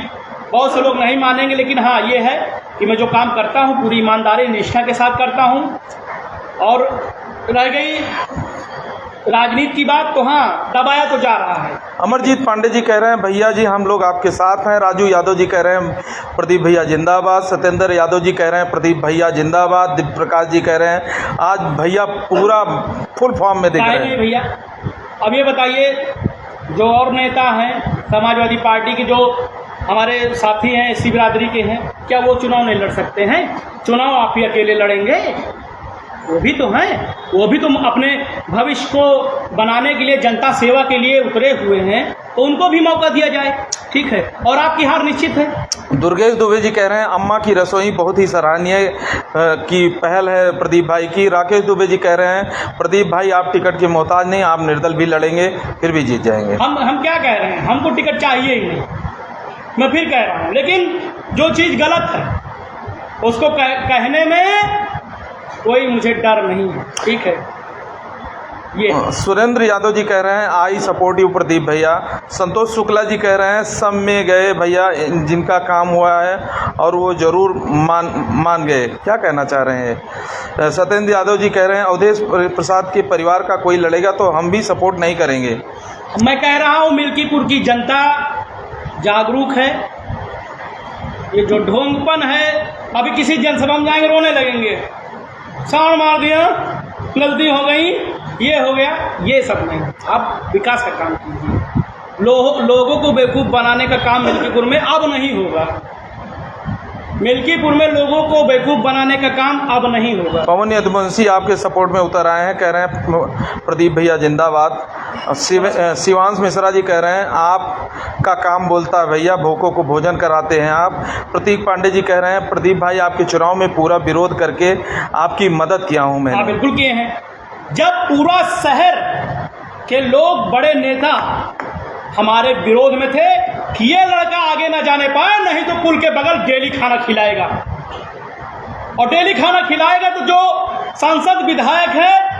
B: बहुत से लोग नहीं मानेंगे, लेकिन हाँ ये है कि मैं जो काम करता हूँ पूरी ईमानदारी निष्ठा के साथ करता हूँ। और रह गई राजनीति की बात, तो हाँ दबाया तो जा रहा है।
A: अमरजीत पांडे जी कह रहे हैं भैया जी हम लोग आपके साथ हैं। राजू यादव जी कह रहे हैं प्रदीप भैया जिंदाबाद। सत्येंद्र यादव जी कह रहे हैं प्रदीप भैया जिंदाबाद। दीप प्रकाश जी कह रहे हैं आज भैया पूरा फुल फॉर्म में दिख रहे हैं।
B: भैया अब ये बताइए, जो और नेता हैं समाजवादी पार्टी के, जो हमारे साथी हैं एससी बिरादरी के हैं, क्या वो चुनाव नहीं लड़ सकते हैं? चुनाव आप ही अकेले लड़ेंगे? वो भी तो हैं, वो भी तो अपने भविष्य को बनाने के लिए, जनता सेवा के लिए उतरे हुए हैं, तो उनको भी मौका दिया जाए, ठीक है, और आपकी हार निश्चित है।
A: दुर्गेश दुबे जी कह रहे हैं अम्मा की रसोई बहुत ही सराहनीय की पहल है प्रदीप भाई की। राकेश दुबे जी कह रहे हैं प्रदीप भाई आप टिकट के मोहताज नहीं, आप निर्दल भी लड़ेंगे फिर भी जीत जाएंगे।
B: हम क्या कह रहे हैं, हमको टिकट चाहिए ही नहीं, मैं फिर कह रहा हूँ, लेकिन जो चीज़ गलत है उसको कहने में कोई मुझे डर नहीं है, ठीक है। ये
A: सुरेंद्र यादव जी कह रहे हैं आई सपोर्ट यू प्रदीप भैया। संतोष शुक्ला जी कह रहे हैं सब में गए भैया जिनका काम हुआ है और वो जरूर मान गए। क्या कहना चाह रहे हैं? सत्येंद्र यादव जी कह रहे हैं अवधेश प्रसाद के परिवार का कोई लड़ेगा तो हम भी सपोर्ट नहीं करेंगे।
B: मैं कह रहा हूँ मिल्कीपुर की जनता जागरूक है। ये जो ढोंगपन है, अभी किसी जनसभा में जाएंगे रोने लगेंगे, साउंड मार दिया, गलती हो गई, ये हो गया, ये सब नहीं। अब विकास का काम कीजिए। लोगों को बेवकूफ़ बनाने का काम मिल्कीपुर में अब नहीं होगा। मिल्कीपुर में लोगों को बेवकूफ़ बनाने का काम अब नहीं होगा।
A: पवन यदुवंशी आपके सपोर्ट में उतर आए हैं, कह रहे हैं प्रदीप भैया जिंदाबाद। शिवांश मिश्रा जी कह रहे हैं आपका काम बोलता है भैया, भूखों को भोजन कराते हैं आप। प्रतीक पांडे जी कह रहे हैं प्रदीप भाई आपके चुनाव में पूरा विरोध करके आपकी मदद किया हूँ मैं।
B: हाँ बिल्कुल किए हैं। जब पूरा शहर के लोग, बड़े नेता हमारे विरोध में थे कि ये लड़का आगे ना जाने पाए, नहीं तो पुल के बगल डेली खाना खिलाएगा, और डेली खाना खिलाएगा तो जो सांसद विधायक है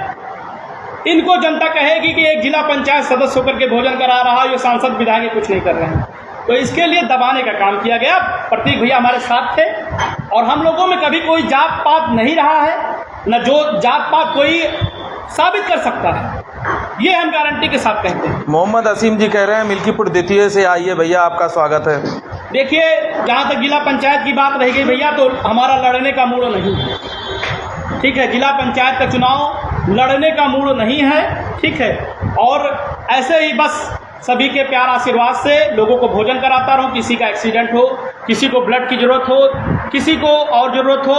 B: इनको जनता कहेगी कि एक जिला पंचायत सदस्य होकर के भोजन करा रहा है, ये सांसद विधायक कुछ नहीं कर रहे हैं। तो इसके लिए दबाने का काम किया गया। प्रतीक भैया हमारे साथ थे और हम लोगों में कभी कोई जात पात नहीं रहा है, न जो जात पात कोई साबित कर सकता है, ये हम गारंटी के साथ कहते हैं।
A: मोहम्मद असीम जी कह रहे हैं मिल्कीपुर द्वितीय से आइए भैया, आपका स्वागत है।
B: देखिए, जहाँ तक जिला पंचायत की बात रह गई भैया, तो हमारा लड़ने का मूड नहीं है, ठीक है। जिला पंचायत का चुनाव लड़ने का मूड नहीं है, ठीक है। और ऐसे ही बस सभी के प्यार आशीर्वाद से लोगों को भोजन कराता रहूं। किसी का एक्सीडेंट हो, किसी को ब्लड की ज़रूरत हो, किसी को और ज़रूरत हो,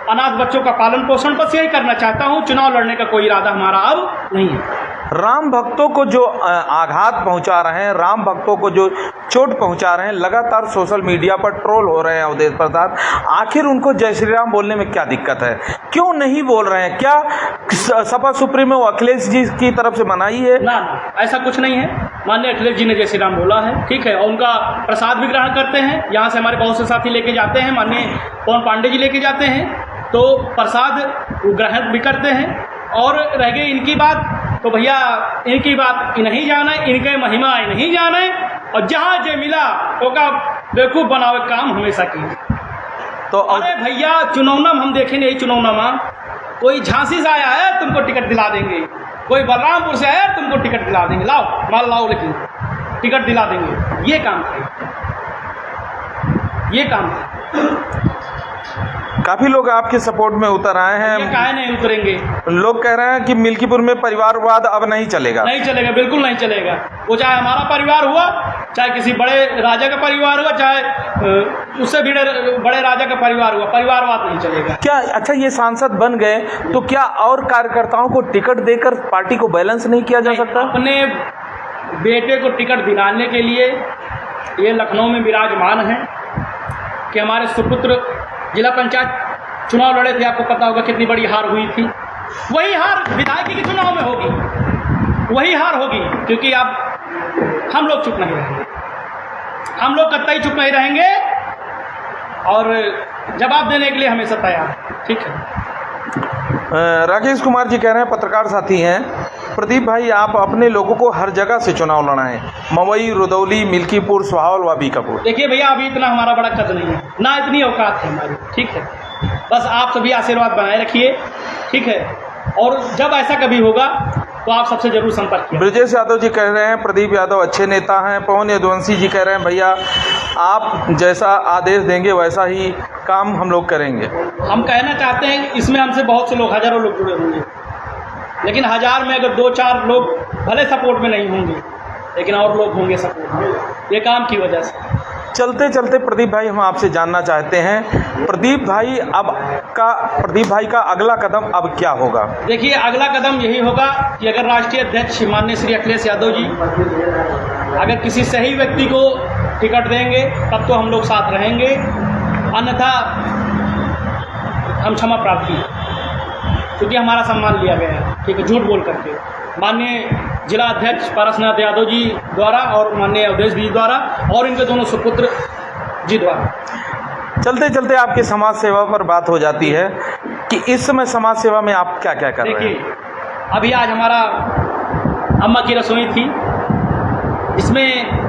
B: अनाथ बच्चों का पालन पोषण, बस यही करना चाहता हूं। चुनाव लड़ने का कोई इरादा हमारा अब नहीं है।
A: राम भक्तों को जो आघात पहुंचा रहे हैं, राम भक्तों को जो चोट पहुंचा रहे हैं, लगातार सोशल मीडिया पर ट्रोल हो रहे हैं अवधेश प्रसाद, आखिर उनको जय श्री राम बोलने में क्या दिक्कत है? क्यों नहीं बोल रहे हैं? क्या सपा सुप्रीमो अखिलेश जी की तरफ से मनाही है?
B: ना, ऐसा कुछ नहीं है। माननीय अखिलेश जी ने जय श्री राम बोला है, ठीक है, और उनका प्रसाद भी ग्रहण करते हैं। यहाँ से हमारे बहुत से साथी लेके जाते हैं, माननीय पवन पांडे जी लेके जाते हैं, तो प्रसाद ग्रहण भी करते हैं। और रह गई इनकी बात, तो भैया इनकी बात नहीं जाने, इनके महिमा नहीं जाने, और जहाँ जे मिला तो का बेवकूफ़ बनावे काम हमेशा की। तो अरे भैया, चुनाव हम देखें नहीं, चुनाव कोई झांसी से आया है तुमको टिकट दिला देंगे, कोई बलरामपुर से आया तुमको टिकट दिला देंगे, लाओ माल लाओ, लेकिन टिकट दिला देंगे। ये काम है, ये काम है।
A: काफी लोग आपके सपोर्ट में उतर आए हैं।
B: ये काहे नहीं उतरेंगे?
A: लोग कह रहे हैं कि मिल्कीपुर में परिवारवाद अब नहीं चलेगा।
B: नहीं चलेगा, बिल्कुल नहीं चलेगा। वो चाहे हमारा परिवार हुआ, चाहे किसी बड़े राजा का परिवार हुआ, चाहे उससे भी बड़े राजा का परिवार हुआ, परिवारवाद नहीं चलेगा।
A: क्या अच्छा, ये सांसद बन गए तो क्या और कार्यकर्ताओं को टिकट देकर पार्टी को बैलेंस नहीं किया जा सकता?
B: अपने बेटे को टिकट दिलाने के लिए ये लखनऊ में विराजमान है कि हमारे सुपुत्र जिला पंचायत चुनाव लड़े थे। आपको पता होगा कितनी बड़ी हार हुई थी। वही हार विधायकी के चुनाव में होगी, वही हार होगी, क्योंकि अब हम लोग चुप नहीं रहेंगे, हम लोग कतई चुप नहीं रहेंगे और जवाब देने के लिए हमेशा तैयार, ठीक है।
A: राकेश कुमार जी कह रहे हैं, पत्रकार साथी हैं, प्रदीप भाई आप अपने लोगों को हर जगह से चुनाव लड़ाएं, मवई, रुदौली, मिल्कीपुर, सुहावल व बीकापुर।
B: देखिए भैया, अभी इतना हमारा बड़ा कद नहीं है, ना इतनी औकात है हमारी, ठीक है। बस आप सभी आशीर्वाद बनाए रखिए, ठीक है, और जब ऐसा कभी होगा तो आप सबसे जरूर संपर्क कीजिए।
A: ब्रजेश यादव जी कह रहे हैं प्रदीप यादव अच्छे नेता हैं। पवन यदुवंशी जी कह रहे हैं भैया आप जैसा आदेश देंगे वैसा ही काम हम लोग करेंगे।
B: हम कहना चाहते हैं इसमें हमसे बहुत से लोग, हज़ारों लोग जुड़े होंगे, लेकिन 1000 में अगर 2-4 लोग भले सपोर्ट में नहीं होंगे, लेकिन और लोग होंगे सपोर्ट में, ये काम की वजह से।
A: चलते चलते प्रदीप भाई हम आपसे जानना चाहते हैं, प्रदीप भाई का अगला कदम अब क्या होगा?
B: देखिए, अगला कदम यही होगा कि अगर राष्ट्रीय अध्यक्ष माननीय श्री अखिलेश यादव जी अगर किसी सही व्यक्ति को टिकट देंगे तब तो हम लोग साथ रहेंगे, अन्यथा हम क्षमा प्रार्थी हैं, क्योंकि हमारा सम्मान लिया गया है, ठीक है, झूठ बोल करके। माननीय जिला अध्यक्ष पारसनाथ यादव जी द्वारा और माननीय अवधेश जी द्वारा और इनके दोनों सुपुत्र जी द्वारा।
A: चलते चलते आपकी समाज सेवा पर बात हो जाती है कि इस समय समाज सेवा में आप क्या क्या कर रहे हैं?
B: देखिए, अभी आज हमारा अम्मा की रसोई थी, जिसमें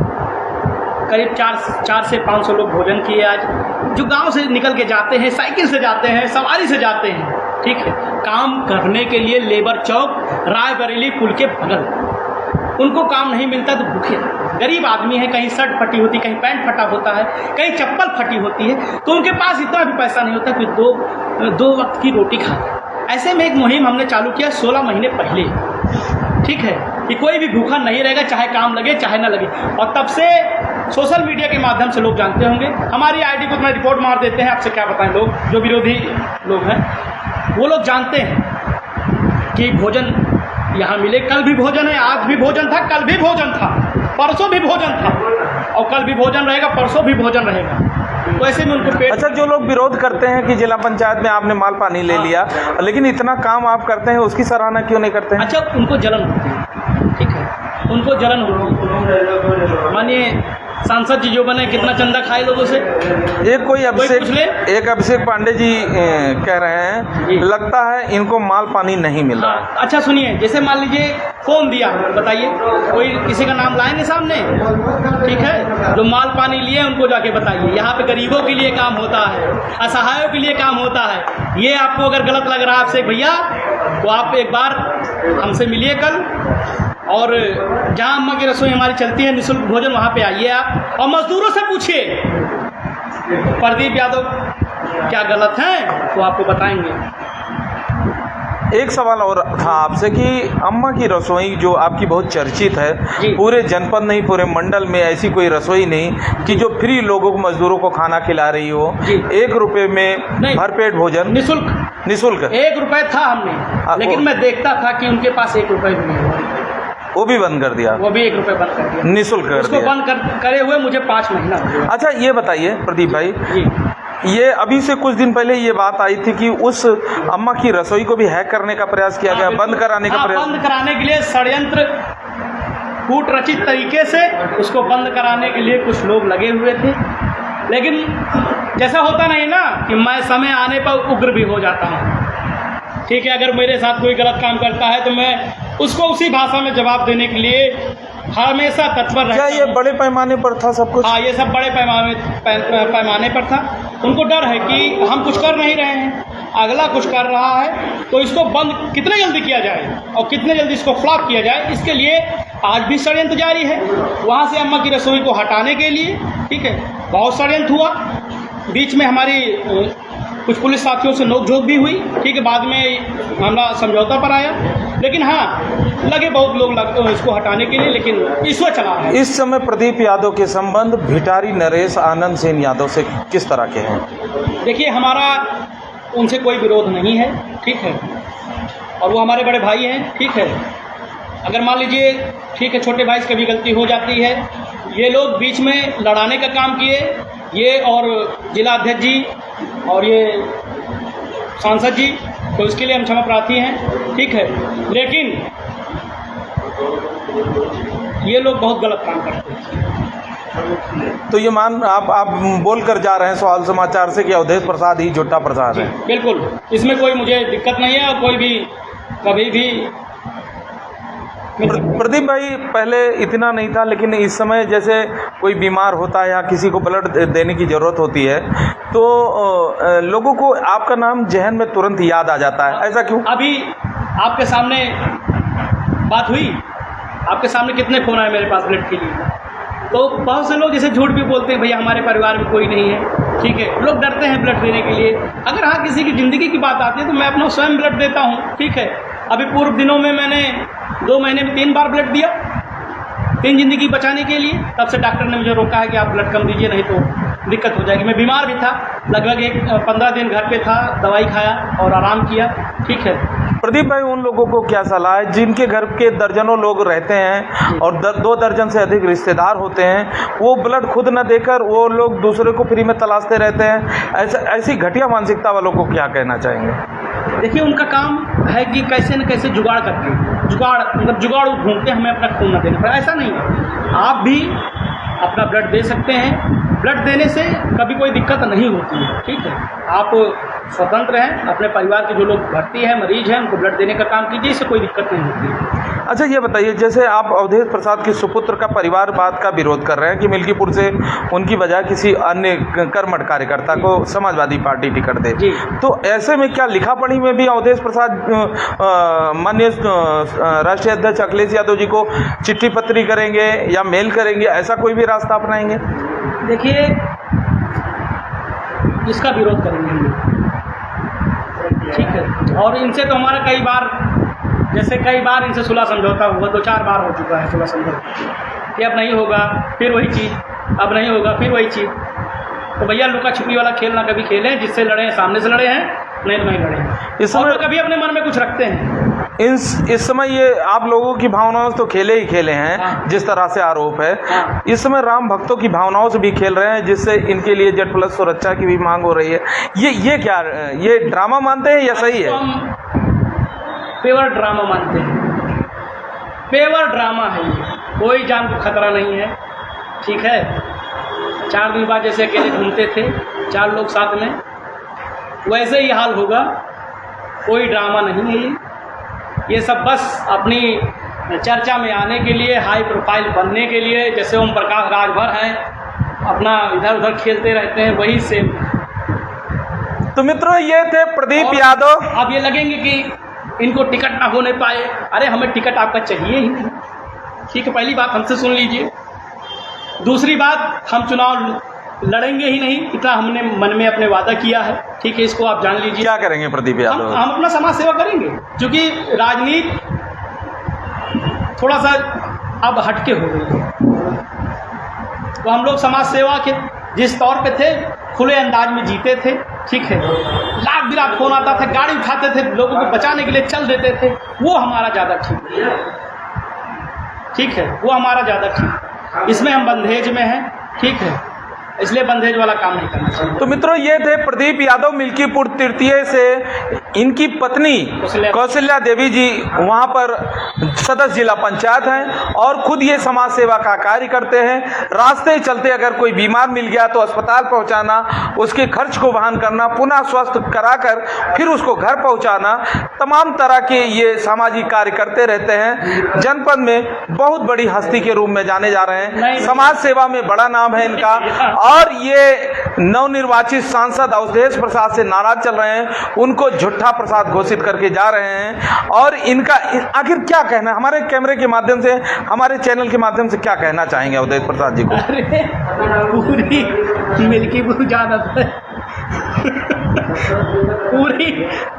B: करीब 4 से 500 लोग भोजन किए आज, जो गांव से निकल के जाते हैं, साइकिल से जाते हैं, सवारी से जाते हैं, ठीक है, काम करने के लिए लेबर चौक रायबरेली पुल के बगल। उनको काम नहीं मिलता तो भूखे, गरीब आदमी है, कहीं शर्ट फटी होती, कहीं पैंट फटा होता है, कहीं चप्पल फटी होती है, तो उनके पास इतना भी पैसा नहीं होता कि दो वक्त की रोटी खाए। ऐसे में एक मुहिम हमने चालू किया 16 महीने पहले, ठीक है, कि कोई भी भूखा नहीं रहेगा, चाहे काम लगे चाहे ना लगे। और तब से सोशल मीडिया के माध्यम से लोग जानते होंगे, हमारी आईडी को अपना रिपोर्ट मार देते हैं, आपसे क्या बताएं, लोग जो विरोधी लोग हैं वो लोग जानते हैं कि भोजन यहाँ मिले। कल भी भोजन है, आज भी भोजन था, कल भी भोजन था, परसों भी भोजन था, और कल भी भोजन रहेगा, परसों भी भोजन रहेगा। तो ऐसे में उनको पेट।
A: अच्छा, जो लोग विरोध करते हैं कि जिला पंचायत में आपने माल पानी ले लिया, लेकिन इतना काम आप करते हैं, उसकी सराहना क्यों नहीं करते हैं?
B: अच्छा, उनको जलन होती है, ठीक है, उनको जलन होती है। मानिए सांसद जी जो बने, कितना चंदा खाए लोगों से।
A: एक अभिषेक पांडे जी कह रहे हैं, लगता है इनको माल पानी नहीं मिल रहा।
B: हाँ, अच्छा सुनिए, जैसे मान लीजिए फोन दिया, बताइए कोई किसी का नाम लाएंगे सामने, ठीक है, जो माल पानी लिए उनको जाके बताइए। यहाँ पे गरीबों के लिए काम होता है, असहायों के लिए काम होता है। ये आपको अगर गलत लग रहा है आपसे भैया, तो आप एक बार हमसे मिलिए कल, और जहाँ अम्मा की रसोई हमारी चलती है निःशुल्क भोजन, वहाँ पे आइए आप, और मजदूरों से पूछिए प्रदीप यादव क्या गलत है, तो आपको बताएंगे।
A: एक सवाल और था आपसे कि अम्मा की रसोई जो आपकी बहुत चर्चित है, पूरे जनपद नहीं पूरे मंडल में ऐसी कोई रसोई नहीं कि जो फ्री लोगों को, मजदूरों को खाना खिला रही हो। 1 रुपये में भरपेट भोजन, निःशुल्क
B: 1 रुपये था हमने, लेकिन मैं देखता था कि उनके पास 1 रुपये भी नहीं है,
A: वो भी बंद कर दिया,
B: वो भी 1 रुपये बंद कर दिया,
A: निःशुल्क कर
B: उसको
A: दिया।
B: बंद करे हुए मुझे 5 महीना हो गया।
A: अच्छा, ये बताइए प्रदीप भाई, ये अभी से कुछ दिन पहले ये बात आई थी कि उस अम्मा की रसोई को भी हैक करने का प्रयास किया गया, बंद कराने का प्रयास।
B: बंद कराने के लिए षड्यंत्र कूट रचित तरीके से उसको बंद कराने के लिए कुछ लोग लगे हुए थे, लेकिन जैसा होता नहीं ना कि मैं समय आने पर उग्र भी हो जाता हूँ, ठीक है। अगर मेरे साथ कोई गलत काम करता है तो मैं उसको उसी भाषा में जवाब देने के लिए हमेशा तत्पर रहता
A: क्या ये बड़े पैमाने पर था सब कुछ?
B: हाँ, ये सब बड़े पैमाने पर था। उनको डर है कि हम कुछ कर नहीं रहे हैं, अगला कुछ कर रहा है, तो इसको बंद कितने जल्दी किया जाए और कितने जल्दी इसको फ्लॉप किया जाए, इसके लिए आज भी षड्यंत्र जारी है। वहाँ से अम्मा की रसोई को हटाने के लिए, ठीक है, बहुत षड्यंत्र हुआ। बीच में हमारी कुछ पुलिस साथियों से नोकझोंक भी हुई, ठीक है, बाद में मामला समझौता पर आया, लेकिन हाँ लगे बहुत लोग इसको हटाने के लिए, लेकिन ईश्वर चला रहा है।
A: इस समय प्रदीप यादव के संबंध भिटारी नरेश आनंद सेन यादव से किस तरह के हैं?
B: देखिए, हमारा उनसे कोई विरोध नहीं है, ठीक है, और वो हमारे बड़े भाई हैं, ठीक है। अगर मान लीजिए, ठीक है, छोटे भाई से कभी गलती हो जाती है, ये लोग बीच में लड़ाने का काम किए, ये और जिला अध्यक्ष जी और ये सांसद जी, तो इसके लिए हम क्षमा प्रार्थी हैं, ठीक है, लेकिन ये लोग बहुत गलत काम करते हैं।
A: तो ये आप बोल कर जा रहे हैं सवाल समाचार से कि अवधेश प्रसाद ही झूठा प्रसाद है?
B: बिल्कुल, इसमें कोई मुझे दिक्कत नहीं है, और कोई भी कभी भी।
A: प्रदीप भाई, पहले इतना नहीं था, लेकिन इस समय जैसे कोई बीमार होता है या किसी को ब्लड देने की ज़रूरत होती है, तो लोगों को आपका नाम जहन में तुरंत याद आ जाता है, ऐसा क्यों?
B: अभी आपके सामने बात हुई, आपके सामने कितने फ़ोन आए मेरे पास ब्लड के लिए, तो बहुत से लोग जैसे झूठ भी बोलते हैं, भैया हमारे परिवार में कोई नहीं है, ठीक है, लोग डरते हैं ब्लड देने के लिए। अगर हाँ किसी की ज़िंदगी की बात आती है तो मैं अपना स्वयं ब्लड देता हूँ, ठीक है। अभी पूर्व दिनों में मैंने 2 महीने में 3 बार ब्लड दिया, 3 ज़िंदगी बचाने के लिए। तब से डॉक्टर ने मुझे रोका है कि आप ब्लड कम दीजिए, नहीं तो दिक्कत हो जाएगी। मैं बीमार भी था, लगभग 15 दिन घर पे था, दवाई खाया और आराम किया, ठीक है।
A: प्रदीप भाई, उन लोगों को क्या सलाह है जिनके घर के दर्जनों लोग रहते हैं और 2 दर्जन से अधिक रिश्तेदार होते हैं, वो ब्लड खुद न देकर वो लोग दूसरे को फ्री में तलाशते रहते हैं, ऐसी घटिया मानसिकता वालों को क्या कहना चाहेंगे?
B: देखिए, उनका काम है कि कैसे न कैसे जुगाड़ जुगाड़ ढूंढते, हमें अपना खून न देना पड़े, ऐसा नहीं है। आप भी अपना ब्लड दे सकते हैं, ब्लड देने से कभी कोई दिक्कत नहीं होती है, ठीक है। आप स्वतंत्र हैं, अपने परिवार के जो लोग भर्ती हैं, मरीज हैं, उनको ब्लड देने का काम कीजिए, इससे कोई दिक्कत नहीं होती है।
A: अच्छा ये बताइए, जैसे आप अवधेश प्रसाद के सुपुत्र का परिवारवाद का विरोध कर रहे हैं कि मिल्कीपुर से उनकी वजह किसी अन्य कर्मठ कार्यकर्ता को समाजवादी पार्टी टिकट दे,
B: जी।
A: तो ऐसे में क्या लिखा पढ़ी में भी अवधेश प्रसाद माननीय राष्ट्रीय अध्यक्ष अखिलेश यादव जी को चिट्ठी पत्री करेंगे या मेल करेंगे, ऐसा कोई भी रास्ता अपनाएंगे?
B: देखिए, इसका विरोध करेंगे हम, ठीक है। और इनसे तो हमारा कई बार इनसे सुलह समझौता हुआ, 2-4 बार हो चुका है सुलह समझौता, कि अब नहीं होगा, फिर वही चीज़, अब नहीं होगा, फिर वही चीज़। तो भैया लुका छुपी वाला खेल ना कभी खेलें, जिससे लड़े हैं सामने से लड़े हैं, नहीं तो नहीं लड़े हैं।
A: इस समय
B: तो कभी अपने मन में कुछ रखते हैं।
A: इस समय ये आप लोगों की भावनाओं से तो खेले ही खेले हैं,
B: हाँ।
A: जिस तरह से आरोप है,
B: हाँ।
A: इस समय राम भक्तों की भावनाओं से भी खेल रहे हैं, जिससे इनके लिए Z+ सुरक्षा की भी मांग हो रही है। ये क्या, ये ड्रामा मानते हैं या सही है?
B: तो हम पेवर ड्रामा मानते हैं, पेवर ड्रामा है ये, कोई जान को खतरा नहीं है, ठीक है। 4 दिन बाद जैसे अकेले घूमते थे 4 लोग साथ में, वैसे ही हाल होगा, कोई ड्रामा नहीं है ये सब बस अपनी चर्चा में आने के लिए, हाई प्रोफाइल बनने के लिए, जैसे ओम प्रकाश राजभर हैं, अपना इधर उधर खेलते रहते हैं, वही से।
A: तो मित्रों, ये थे प्रदीप यादव।
B: अब ये लगेंगे कि इनको टिकट ना होने पाए, अरे हमें टिकट आपका चाहिए ही नहीं, ठीक है, पहली बात हमसे सुन लीजिए। दूसरी बात, हम चुनाव लड़ेंगे ही नहीं, इतना हमने मन में अपने वादा किया है, ठीक है, इसको आप जान लीजिए।
A: क्या करेंगे प्रदीप यादव?
B: हम अपना समाज सेवा करेंगे, क्योंकि राजनीति थोड़ा सा अब हटके हो गई है। तो हम लोग समाज सेवा के जिस तौर पे थे, खुले अंदाज में जीते थे, ठीक है, लाख बिरात फोन आता था, गाड़ी उठाते थे, लोगों को बचाने के लिए चल देते थे, वो हमारा ज़्यादा ठीक है, वो हमारा ज़्यादा ठीक। इसमें हम बंधेज में हैं, ठीक है, इसलिए बंधेज वाला काम नहीं करना चाहिए।
A: तो मित्रों, ये थे प्रदीप यादव मिल्कीपुर तृतीय से। इनकी पत्नी कौशल्या देवी जी वहां पर सदस्य जिला पंचायत हैं और खुद ये समाज सेवा का कार्य करते हैं। रास्ते चलते अगर कोई बीमार मिल गया तो अस्पताल पहुंचाना, उसके खर्च को वहन करना, पुनः स्वस्थ कराकर फिर उसको घर पहुंचाना, तमाम तरह के ये सामाजिक कार्य करते रहते हैं। जनपद में बहुत बड़ी हस्ती के रूप में जाने जा रहे हैं, समाज सेवा में बड़ा नाम है इनका। और ये नवनिर्वाचित सांसद अवधेश प्रसाद से नाराज चल रहे हैं, उनको झूठा प्रसाद घोषित करके जा रहे हैं। और इनका आखिर क्या कहना है, हमारे कैमरे के माध्यम से, हमारे चैनल के माध्यम से क्या कहना चाहेंगे अवधेश प्रसाद जी को?
B: अरे पूरी मिल्कीपुर जानत है, पूरी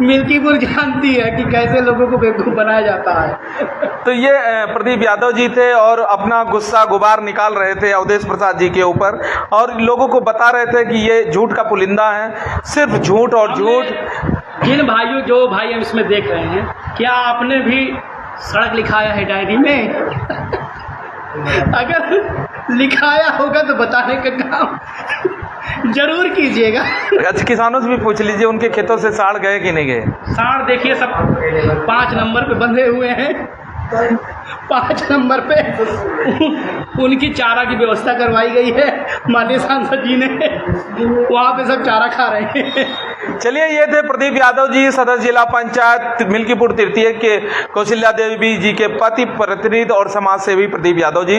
B: मिल्कीपुर जानती है कि कैसे लोगों को बेवकूफ़ बनाया जाता है।
A: तो ये प्रदीप यादव जी थे और अपना गुस्सा गुबार निकाल रहे थे अवधेश प्रसाद जी के ऊपर, और लोगों को बता रहे थे कि ये झूठ का पुलिंदा है, सिर्फ झूठ और झूठ।
B: जिन भाइयों, जो भाई हम इसमें देख रहे हैं, क्या आपने भी सड़क लिखाया है डायरी में? अगर लिखाया होगा तो बताने का काम जरूर कीजिएगा।
A: अच्छा, किसानों से भी पूछ लीजिए उनके खेतों से साढ़ गए कि नहीं गए।
B: साढ़ देखिए सब 5 नंबर पे बंधे हुए हैं, 5 नंबर पे उनकी चारा की व्यवस्था करवाई गई है माननीय सांसद जी ने, वहाँ पे सब चारा खा रहे हैं।
A: चलिए, ये थे प्रदीप यादव जी, सदस्य जिला पंचायत मिल्कीपुर तृतीय के कौशल्या देवी जी के पति प्रतिनिधि और समाज सेवी प्रदीप यादव जी।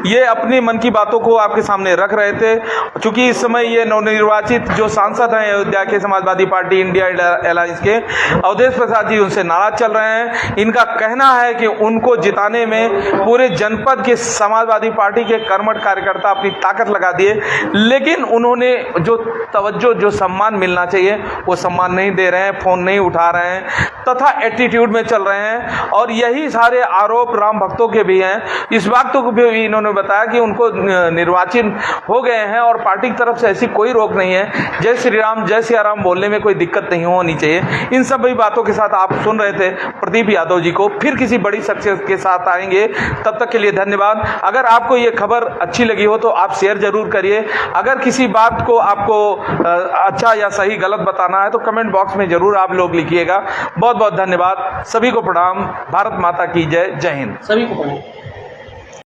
A: ये अपनी मन की बातों को आपके सामने रख रहे थे, क्योंकि इस समय ये नवनिर्वाचित जो सांसद हैं अयोध्या के समाजवादी पार्टी इंडिया अलायंस के, अवधेश प्रसाद जी उनसे नाराज चल रहे हैं। इनका कहना है कि उनको जिताने में पूरे जनपद के समाजवादी पार्टी के कर्मठ कार्यकर्ता अपनी ताकत लगा दिए, लेकिन उन्होंने जो तवज्जो, जो सम्मान मिलना चाहिए वो सम्मान नहीं दे रहे हैं, फ़ोन नहीं उठा रहे हैं, तथा एटीट्यूड में चल रहे हैं। और यही सारे आरोप राम भक्तों के भी हैं। इस बात को भी इन्होंने बताया कि उनको निर्वाचित हो गए हैं और पार्टी की तरफ से ऐसी कोई रोक नहीं है, जय श्री राम जय सिया राम बोलने में कोई दिक्कत नहीं होनी चाहिए। इन सभी बातों के साथ आप सुन रहे थे प्रदीप यादव जी को। फिर किसी बड़ी शख्सियत के साथ आएंगे, तब तक के लिए धन्यवाद। अगर आपको ये खबर अच्छी लगी हो तो आप शेयर जरूर करिए। अगर किसी बात को आपको अच्छा या सही गलत बताना है तो कमेंट बॉक्स में जरूर आप लोग लिखिएगा। बहुत बहुत धन्यवाद, सभी को प्रणाम। भारत माता की जय, जय हिंद।
B: सभी को प्रणाम।